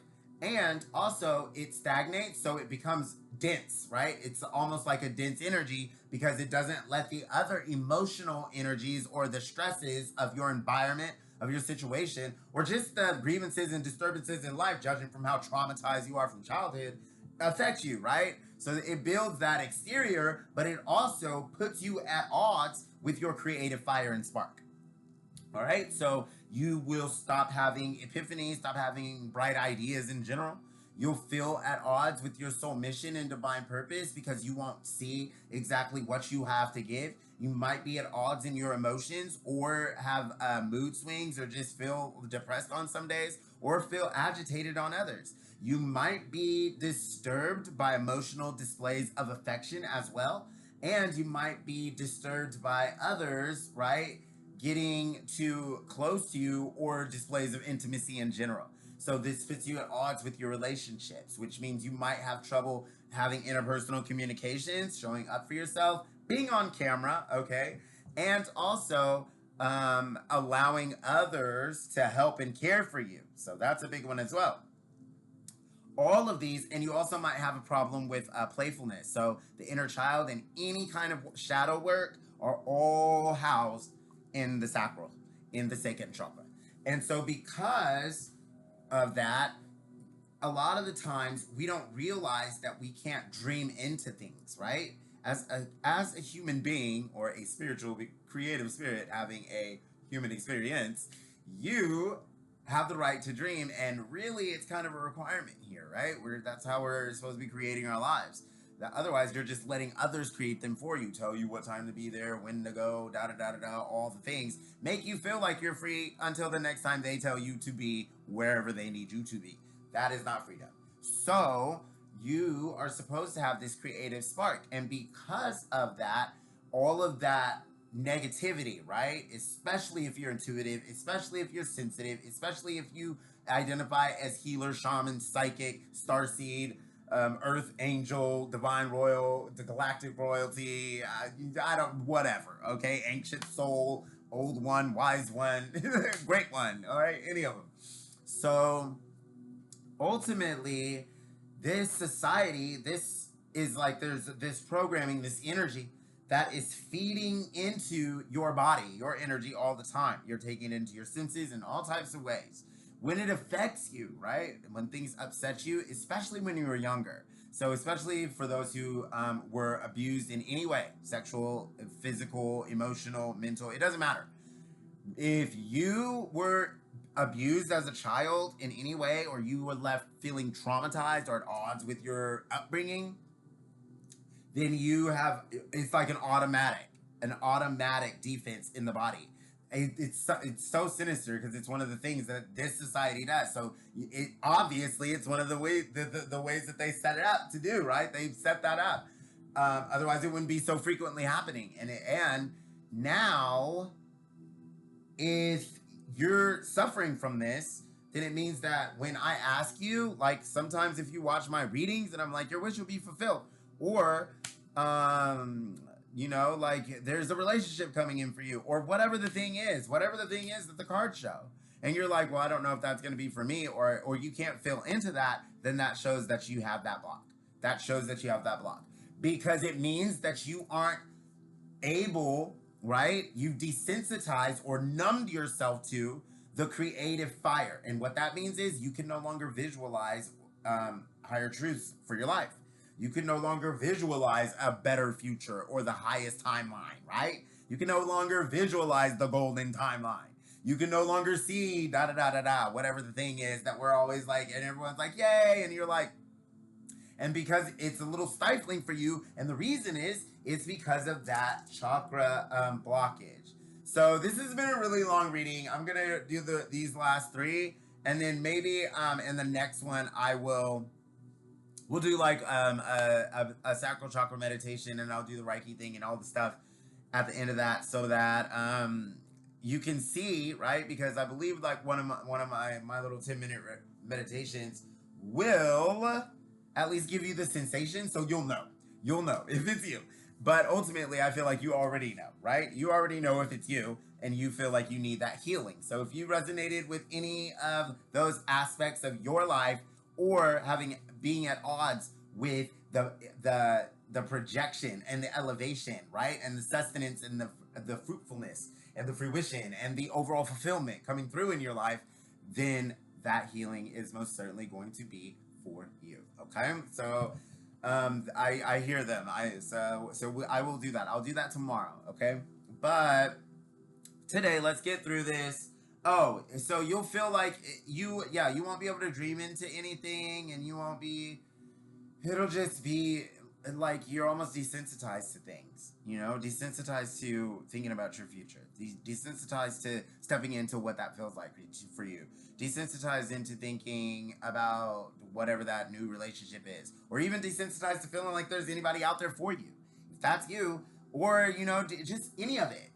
and also it stagnates, so it becomes dense, right? It's almost like a dense energy because it doesn't let the other emotional energies or the stresses of your environment, of your situation, or just the grievances and disturbances in life, judging from how traumatized you are from childhood, affect you, right? So it builds that exterior, but it also puts you at odds with your creative fire and spark. All right, so you will stop having epiphanies, stop having bright ideas in general. You'll feel at odds with your soul mission and divine purpose because you won't see exactly what you have to give. You might be at odds in your emotions, or have mood swings, or just feel depressed on some days, or feel agitated on others. You might be disturbed by emotional displays of affection as well. And you might be disturbed by others, right, getting too close to you, or displays of intimacy in general. So this puts you at odds with your relationships, which means you might have trouble having interpersonal communications, showing up for yourself, being on camera, okay, and also allowing others to help and care for you. So that's a big one as well. All of these, and you also might have a problem with playfulness. So the inner child and any kind of shadow work are all housed in the sacral, in the second chakra. And so because of that, a lot of the times we don't realize that we can't dream into things, right? As a human being, or a spiritual creative spirit having a human experience, you have the right to dream, and really it's kind of a requirement here, right? That's how we're supposed to be creating our lives. That otherwise you're just letting others create them for you, tell you what time to be there, when to go, da da da da da, all the things, make you feel like you're free until the next time they tell you to be wherever they need you to be. That is not freedom. So you are supposed to have this creative spark. And because of that, all of that negativity, right? Especially if you're intuitive, especially if you're sensitive, especially if you identify as healer, shaman, psychic, starseed, earth angel, divine royal, the galactic royalty, I don't, whatever, okay? Ancient soul, old one, wise one, great one, all right? Any of them. So ultimately, this society, this is like, there's this programming, this energy that is feeding into your body, your energy all the time. You're taking it into your senses in all types of ways. When it affects you, right? When things upset you, especially when you were younger. So especially for those who were abused in any way, sexual, physical, emotional, mental, it doesn't matter. If you were abused as a child in any way, or you were left feeling traumatized or at odds with your upbringing, then you have, it's like an automatic defense in the body. It's so sinister because it's one of the things that this society does. So it obviously it's one of the ways the ways that they set it up to do, right? They've set that up. Otherwise, it wouldn't be so frequently happening. And now, if you're suffering from this, then it means that when I ask you, like sometimes if you watch my readings and I'm like, your wish will be fulfilled, or like there's a relationship coming in for you, or whatever the thing is that the cards show, and you're like, well, I don't know if that's going to be for me, or you can't feel into that, then that shows that you have that block. That shows that you have that block, because it means that you aren't able, right? You've desensitized or numbed yourself to the creative fire. And what that means is you can no longer visualize higher truths for your life. You can no longer visualize a better future or the highest timeline, right? You can no longer visualize the golden timeline. You can no longer see da da da da da, whatever the thing is that we're always like, and everyone's like, yay, and you're like, and because it's a little stifling for you, and the reason is it's because of that chakra blockage. So this has been a really long reading. I'm gonna do these last three, and then maybe in the next one we'll do like a sacral chakra meditation, and I'll do the Reiki thing and all the stuff at the end of that, so that you can see, right? Because I believe like one of my little 10-minute meditations will at least give you the sensation, so you'll know if it's you. But ultimately, I feel like you already know, right? You already know if it's you, and you feel like you need that healing. So if you resonated with any of those aspects of your life, or being at odds with the projection and the elevation, right, and the sustenance and the fruitfulness and the fruition and the overall fulfillment coming through in your life, then that healing is most certainly going to be for you. Okay, so I hear them. I will do that. I'll do that tomorrow. Okay, but today let's get through this. Oh, so you'll feel like you won't be able to dream into anything, and you won't be. It'll just be like you're almost desensitized to things, desensitized to thinking about your future, desensitized to stepping into what that feels like for you, desensitized into thinking about whatever that new relationship is, or even desensitized to feeling like there's anybody out there for you. If that's you, or, just any of it.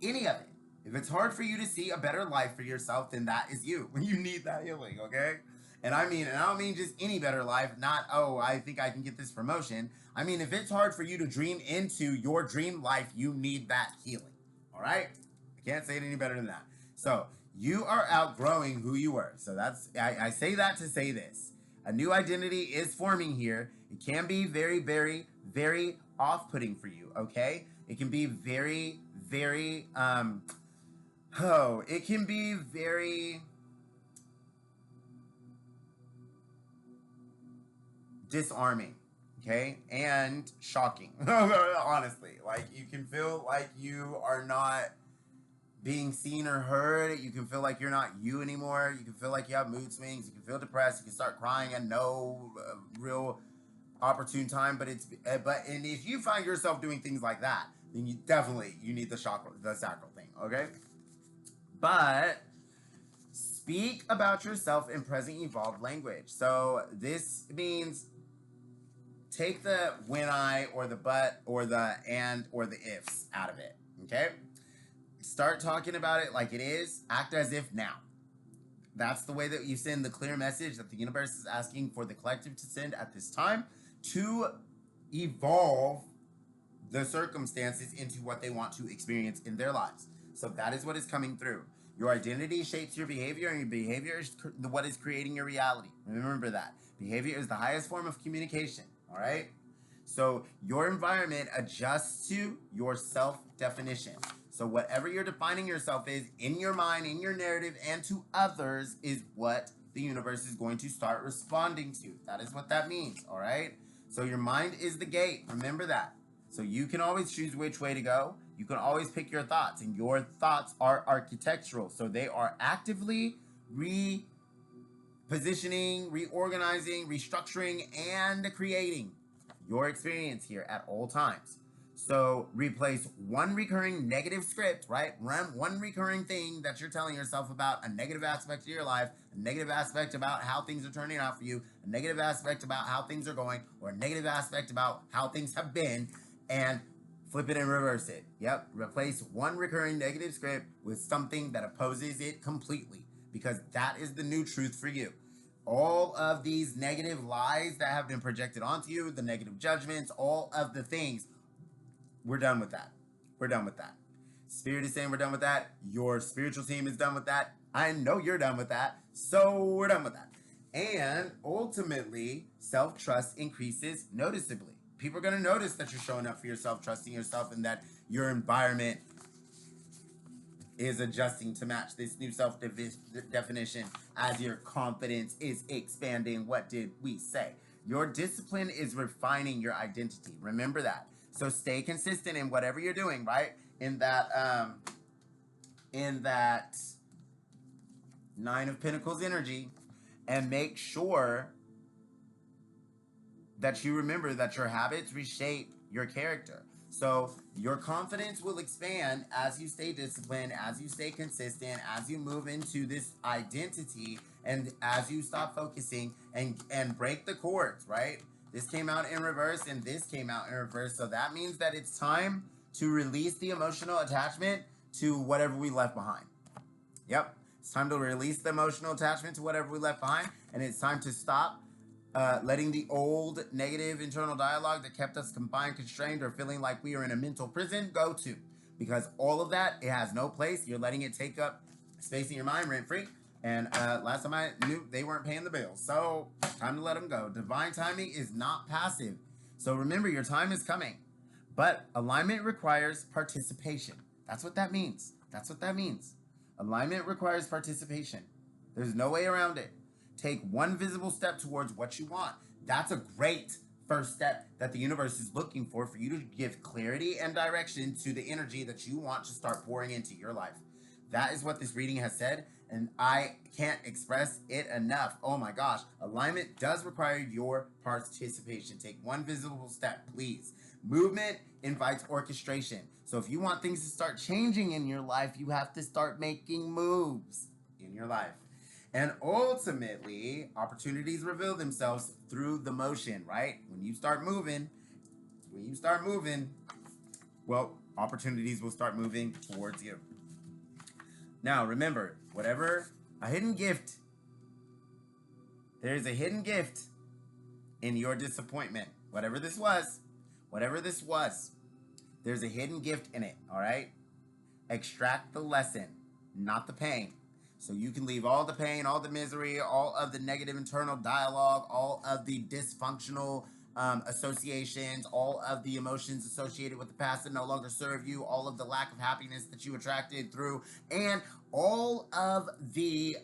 Any of it. If it's hard for you to see a better life for yourself, then that is you. You need that healing, okay? And I don't mean just any better life, not, oh, I think I can get this promotion. I mean, if it's hard for you to dream into your dream life, you need that healing, all right? I can't say it any better than that. So, you are outgrowing who you were. So, I say that to say this. A new identity is forming here. It can be very, very, very off-putting for you, okay? It can be very, very, it can be very disarming, okay? And shocking, honestly. Like, you can feel like you are not being seen or heard. You can feel like you're not you anymore. You can feel like you have mood swings. You can feel depressed. You can start crying at no real opportune time. And if you find yourself doing things like that, then you need the sacral thing, okay? But speak about yourself in present evolved language. So this means take the when I or the but or the and or the ifs out of it, okay? Start talking about it like it is. Act as if now. That's the way that you send the clear message that the universe is asking for the collective to send at this time to evolve the circumstances into what they want to experience in their lives. So that is what is coming through. Your identity shapes your behavior, and your behavior is what is creating your reality. Remember that. Behavior is the highest form of communication, all right? So your environment adjusts to your self-definition. So whatever you're defining yourself is in your mind, in your narrative, and to others is what the universe is going to start responding to. That is what that means, all right? So your mind is the gate. Remember that. So you can always choose which way to go. You can always pick your thoughts, and your thoughts are architectural. So they are actively repositioning, reorganizing, restructuring, and creating your experience here at all times. So replace one recurring negative script, right? Run one recurring thing that you're telling yourself about a negative aspect of your life, a negative aspect about how things are turning out for you, a negative aspect about how things are going, or a negative aspect about how things have been, and flip it and reverse it. Yep, replace one recurring negative script with something that opposes it completely, because that is the new truth for you. All of these negative lies that have been projected onto you, the negative judgments, all of the things, we're done with that. We're done with that. Spirit is saying we're done with that. Your spiritual team is done with that. I know you're done with that. So we're done with that. And ultimately, self-trust increases noticeably. People are going to notice that you're showing up for yourself, trusting yourself, and that your environment is adjusting to match this new self-definition as your confidence is expanding. What did we say? Your discipline is refining your identity. Remember that. So stay consistent in whatever you're doing, right? In that Nine of Pentacles energy, and make sure that you remember that your habits reshape your character. So your confidence will expand as you stay disciplined, as you stay consistent, as you move into this identity, and as you stop focusing and break the cords, right? This came out in reverse and this came out in reverse. So that means that it's time to release the emotional attachment to whatever we left behind. Yep. It's time to release the emotional attachment to whatever we left behind. And it's time to stop letting the old negative internal dialogue that kept us confined, constrained, or feeling like we are in a mental prison go to. Because all of that, it has no place. You're letting it take up space in your mind rent-free. And last time I knew, they weren't paying the bills. So time to let them go. Divine timing is not passive. So remember, your time is coming. But alignment requires participation. That's what that means. That's what that means. Alignment requires participation. There's no way around it. Take one visible step towards what you want. That's a great first step that the universe is looking for you to give clarity and direction to the energy that you want to start pouring into your life. That is what this reading has said, and I can't express it enough. Oh my gosh. Alignment does require your participation. Take one visible step, please. Movement invites orchestration. So if you want things to start changing in your life, you have to start making moves in your life. And ultimately, opportunities reveal themselves through the motion, right? When you start moving, well, opportunities will start moving towards you. Now, remember, a hidden gift, there's a hidden gift in your disappointment. Whatever this was, there's a hidden gift in it, all right? Extract the lesson, not the pain. So you can leave all the pain, all the misery, all of the negative internal dialogue, all of the dysfunctional associations, all of the emotions associated with the past that no longer serve you, all of the lack of happiness that you attracted through, and all of the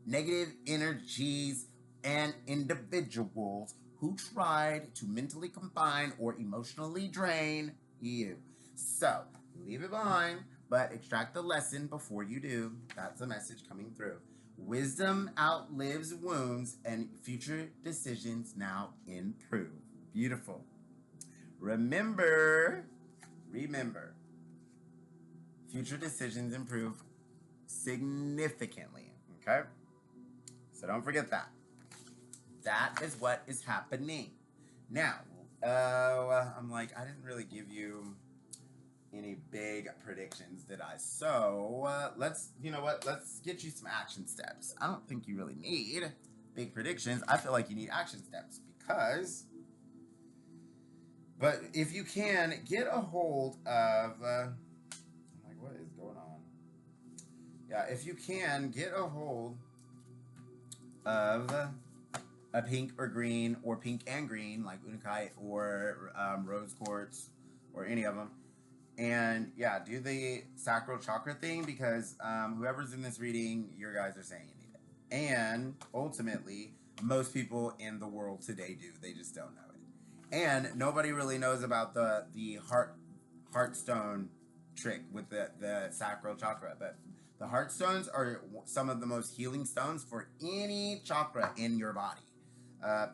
negative energies and individuals who tried to mentally confine or emotionally drain you. So leave it behind, but extract the lesson before you do. That's the message coming through. Wisdom outlives wounds, and future decisions now improve. Beautiful. Remember, future decisions improve significantly. Okay? So don't forget that. That is what is happening. Now, I'm like, I didn't really give you any big predictions, did I? So let's get you some action steps. I don't think you really need big predictions. I feel like you need action steps but if you can get a hold of, I'm like, what is going on? Yeah, if you can get a hold of a pink or green, or pink and green, like Unakite or rose quartz, or any of them. And yeah, do the sacral chakra thing, because whoever's in this reading, your guys are saying you need it. And ultimately, most people in the world today do. They just don't know it. And nobody really knows about the heartstone trick with the sacral chakra. But the heartstones are some of the most healing stones for any chakra in your body.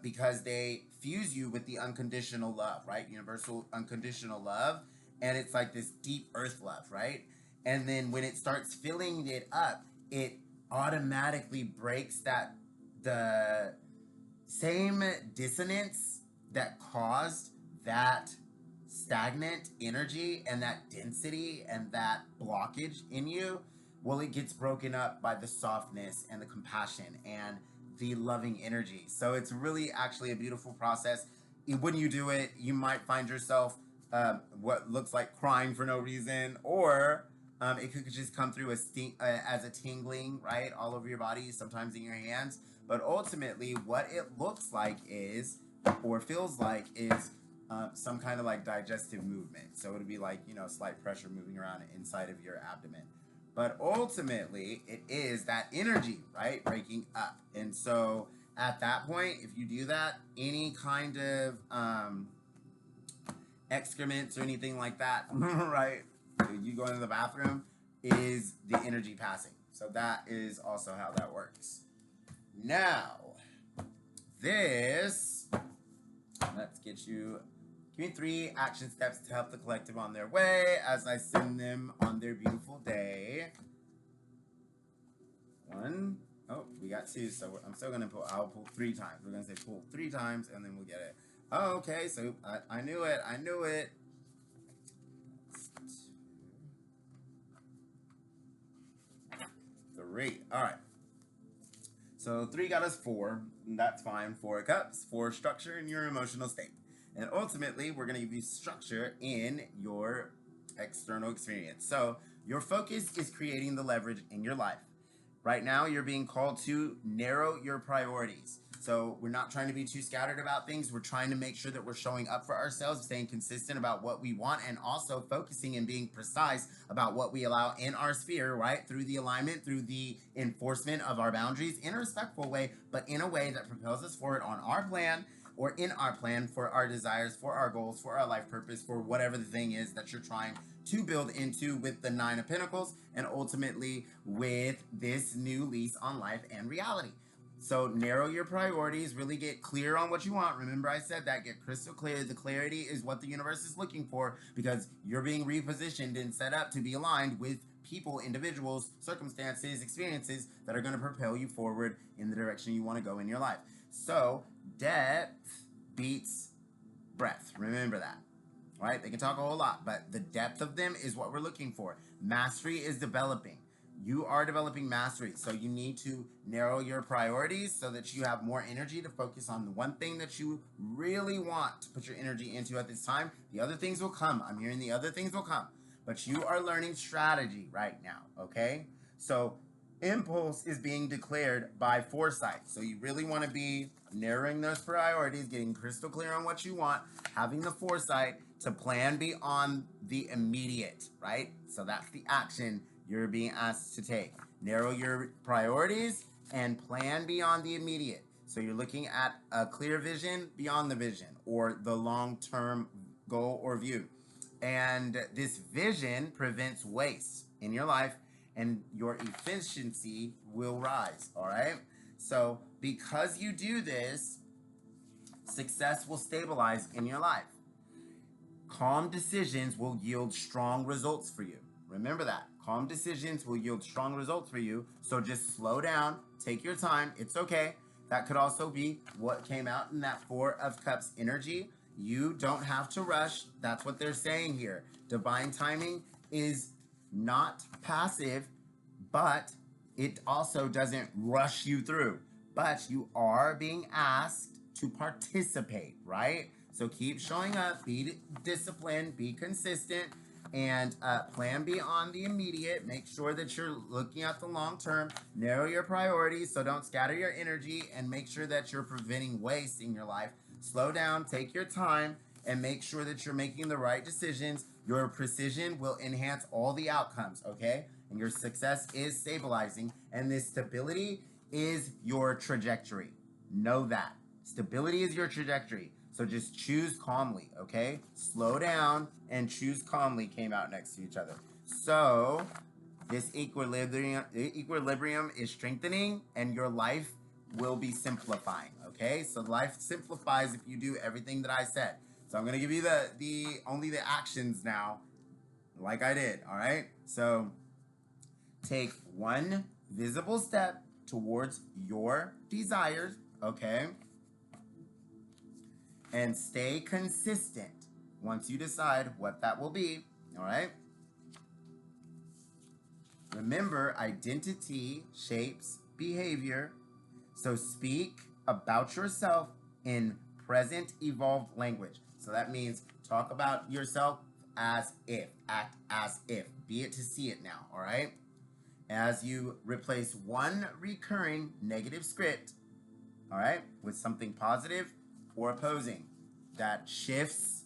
Because they fuse you with the unconditional love, right? Universal unconditional love. And it's like this deep earth love, right? And then when it starts filling it up, it automatically breaks the same dissonance that caused that stagnant energy and that density and that blockage in you. Well, it gets broken up by the softness and the compassion and the loving energy. So it's really actually a beautiful process. When you do it, you might find yourself what looks like crying for no reason, or it could just come through as a tingling, right, all over your body, sometimes in your hands. But ultimately, what it looks like is, or feels like, is some kind of like digestive movement. So it would be like, slight pressure moving around inside of your abdomen. But ultimately, it is that energy, right, breaking up. And so at that point, if you do that, any kind of excrements or anything like that, right, you go into the bathroom, is the energy passing. So that is also how that works. Now, let's get you, give me 3 action steps to help the collective on their way as I send them on their beautiful day. 1. Oh, we got 2, so I'm still gonna I'll pull 3 times. We're gonna say pull 3 times, and then we'll get it. Oh, okay, so I knew it. 3. All right. So 3 got us 4. And that's fine. 4 cups, 4 structure in your emotional state. And ultimately, we're going to give you structure in your external experience. So your focus is creating the leverage in your life. Right now, you're being called to narrow your priorities. So we're not trying to be too scattered about things. We're trying to make sure that we're showing up for ourselves, staying consistent about what we want, and also focusing and being precise about what we allow in our sphere, right? Through the alignment, through the enforcement of our boundaries in a respectful way, but in a way that propels us forward on our plan, or in our plan, for our desires, for our goals, for our life purpose, for whatever the thing is that you're trying to build into with the 9 of Pentacles, and ultimately with this new lease on life and reality. So narrow your priorities, really get clear on what you want. Remember, I said that, get crystal clear. The clarity is what the universe is looking for, because you're being repositioned and set up to be aligned with people, individuals, circumstances, experiences that are going to propel you forward in the direction you want to go in your life. So depth beats breadth. Remember that. right? They can talk a whole lot, but the depth of them is what we're looking for. Mastery is developing. You are developing mastery, so you need to narrow your priorities so that you have more energy to focus on the one thing that you really want to put your energy into at this time. The other things will come. I'm hearing the other things will come, but you are learning strategy right now, okay? So impulse is being declared by foresight. So you really want to be narrowing those priorities, getting crystal clear on what you want, having the foresight to plan beyond the immediate, right? So that's the action you're being asked to take. Narrow your priorities and plan beyond the immediate. So you're looking at a clear vision beyond the vision, or the long-term goal or view. And this vision prevents waste in your life, and your efficiency will rise, all right? So because you do this, success will stabilize in your life. Calm decisions will yield strong results for you. Remember that. Calm decisions will yield strong results for you. So just slow down, take your time. It's okay. That could also be what came out in that Four of Cups energy. You don't have to rush. That's what they're saying here. Divine timing is not passive, but it also doesn't rush you through. But you are being asked to participate, right? So keep showing up, be disciplined, be consistent, and plan beyond the immediate. Make sure that you're looking at the long term. Narrow your priorities so don't scatter your energy, and make sure that you're preventing waste in your life. Slow down, take your time, and make sure that you're making the right decisions. Your precision will enhance all the outcomes, okay? And your success is stabilizing, and this stability is your trajectory. Know that. Stability is your trajectory. So just choose calmly, okay? Slow down and choose calmly came out next to each other. So this equilibrium is strengthening, and your life will be simplifying, okay? So life simplifies if you do everything that I said. So I'm gonna give you the only the actions now, like I did, all right? So take one visible step towards your desires, okay? And stay consistent once you decide what that will be, all right? Remember, identity shapes behavior. So speak about yourself in present evolved language. So that means talk about yourself as if, act as if, be it to see it now, all right? As you replace one recurring negative script, all right, with something positive or opposing, that shifts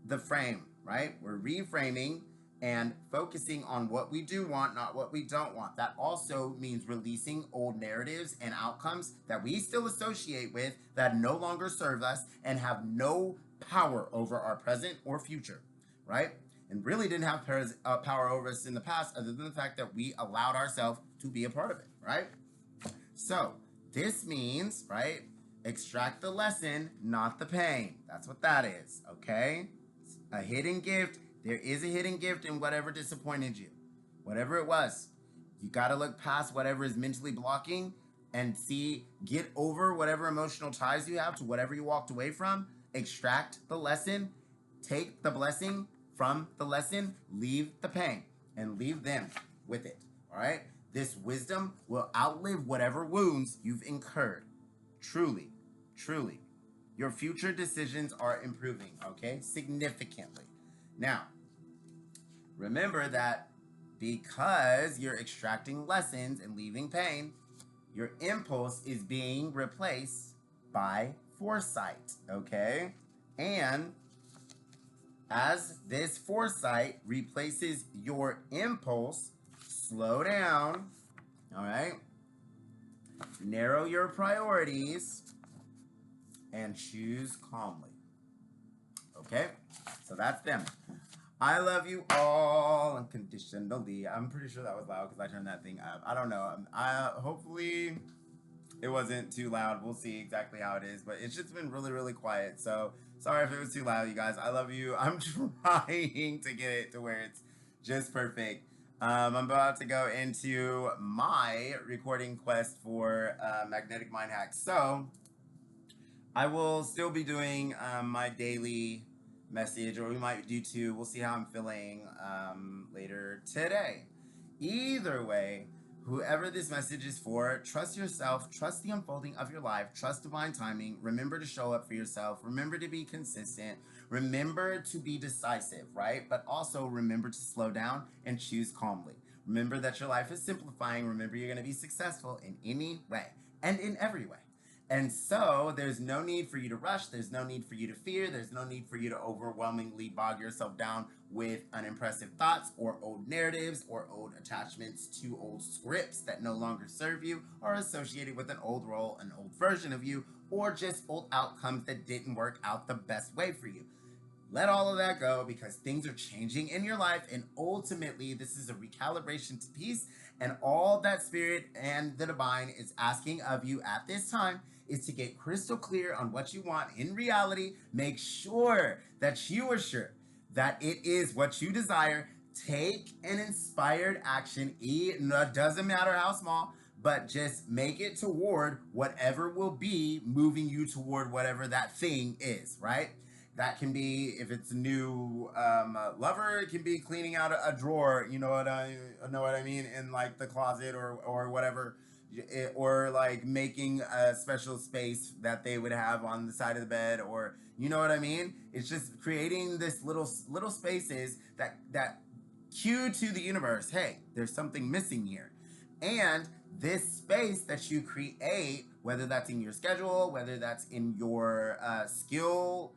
the frame, right? We're reframing and focusing on what we do want, not what we don't want. That also means releasing old narratives and outcomes that we still associate with that no longer serve us and have no power over our present or future, right? And really didn't have power over us in the past, other than the fact that we allowed ourselves to be a part of it, right? So this means, right, extract the lesson, not the pain. That's what that is, okay? A hidden gift. There is a hidden gift in whatever disappointed you. Whatever it was. You got to look past whatever is mentally blocking and get over whatever emotional ties you have to whatever you walked away from. Extract the lesson. Take the blessing from the lesson. Leave the pain and leave them with it, all right? This wisdom will outlive whatever wounds you've incurred. Truly, truly. Your future decisions are improving, okay? Significantly. Now, remember that because you're extracting lessons and leaving pain, your impulse is being replaced by foresight, okay? And as this foresight replaces your impulse, slow down, all right? Narrow your priorities and choose calmly. Okay? So that's them. I love you all unconditionally. I'm pretty sure that was loud because I turned that thing up. I don't know. Hopefully it wasn't too loud. We'll see exactly how it is. But it's just been really, really quiet. So sorry if it was too loud, you guys. I love you. I'm trying to get it to where it's just perfect. I'm about to go into my recording quest for Magnetic Mind Hacks. So I will still be doing my daily message, or we might do two. We'll see how I'm feeling later today. Either way, whoever this message is for, trust yourself, trust the unfolding of your life, trust divine timing, remember to show up for yourself, remember to be consistent, remember to be decisive, right? But also remember to slow down and choose calmly. Remember that your life is simplifying. Remember you're going to be successful in any way and in every way. And so there's no need for you to rush. There's no need for you to fear. There's no need for you to overwhelmingly bog yourself down with unimpressive thoughts or old narratives or old attachments to old scripts that no longer serve you or are associated with an old role, an old version of you, or just old outcomes that didn't work out the best way for you. Let all of that go because things are changing in your life, and ultimately this is a recalibration to peace, and all that spirit and the divine is asking of you at this time is to get crystal clear on what you want in reality. Make sure that you are sure that it is what you desire. Take an inspired action. It doesn't matter how small, but just make it toward whatever will be moving you toward whatever that thing is, right? That can be, if it's a new lover, it can be cleaning out a drawer. You know what I mean, in like the closet or whatever, or like making a special space that they would have on the side of the bed, or you know what I mean. It's just creating this little spaces that cue to the universe, hey, there's something missing here, and this space that you create, whether that's in your schedule, whether that's in your skill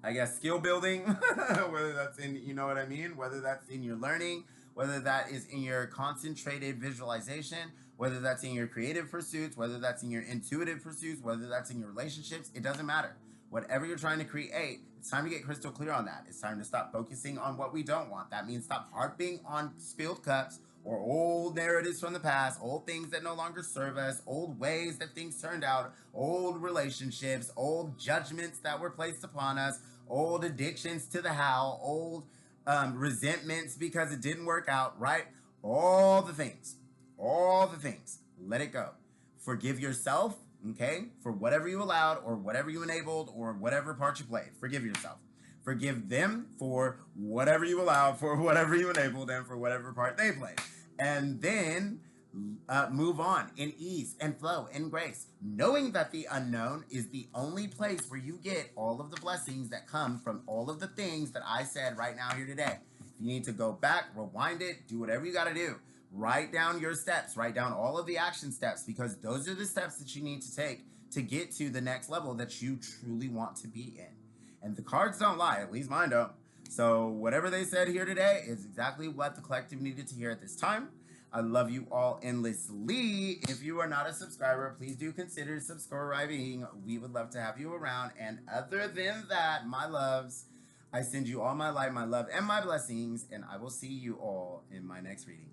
I guess skill building, whether that's in, you know what I mean, whether that's in your learning, whether that is in your concentrated visualization, whether that's in your creative pursuits, whether that's in your intuitive pursuits, whether that's in your relationships, it doesn't matter. Whatever you're trying to create, it's time to get crystal clear on that. It's time to stop focusing on what we don't want. That means stop harping on spilled cups or old narratives from the past, old things that no longer serve us, old ways that things turned out, old relationships, old judgments that were placed upon us, old addictions to the how, old resentments because it didn't work out, right? All the things, all the things. Let it go. Forgive yourself, okay, for whatever you allowed or whatever you enabled or whatever part you played. Forgive yourself. Forgive them for whatever you allowed, for whatever you enabled, and for whatever part they played. And then move on in ease and flow and grace, knowing that the unknown is the only place where you get all of the blessings that come from all of the things that I said right now here today. If you need to go back, rewind it, do whatever you got to do. Write down your steps, write down all of the action steps, because those are the steps that you need to take to get to the next level that you truly want to be in. And the cards don't lie, at least mine don't. So whatever they said here today is exactly what the collective needed to hear at this time. I love you all endlessly. If you are not a subscriber, please do consider subscribing. We would love to have you around. And other than that, my loves, I send you all my light, my love, and my blessings, and I will see you all in my next reading.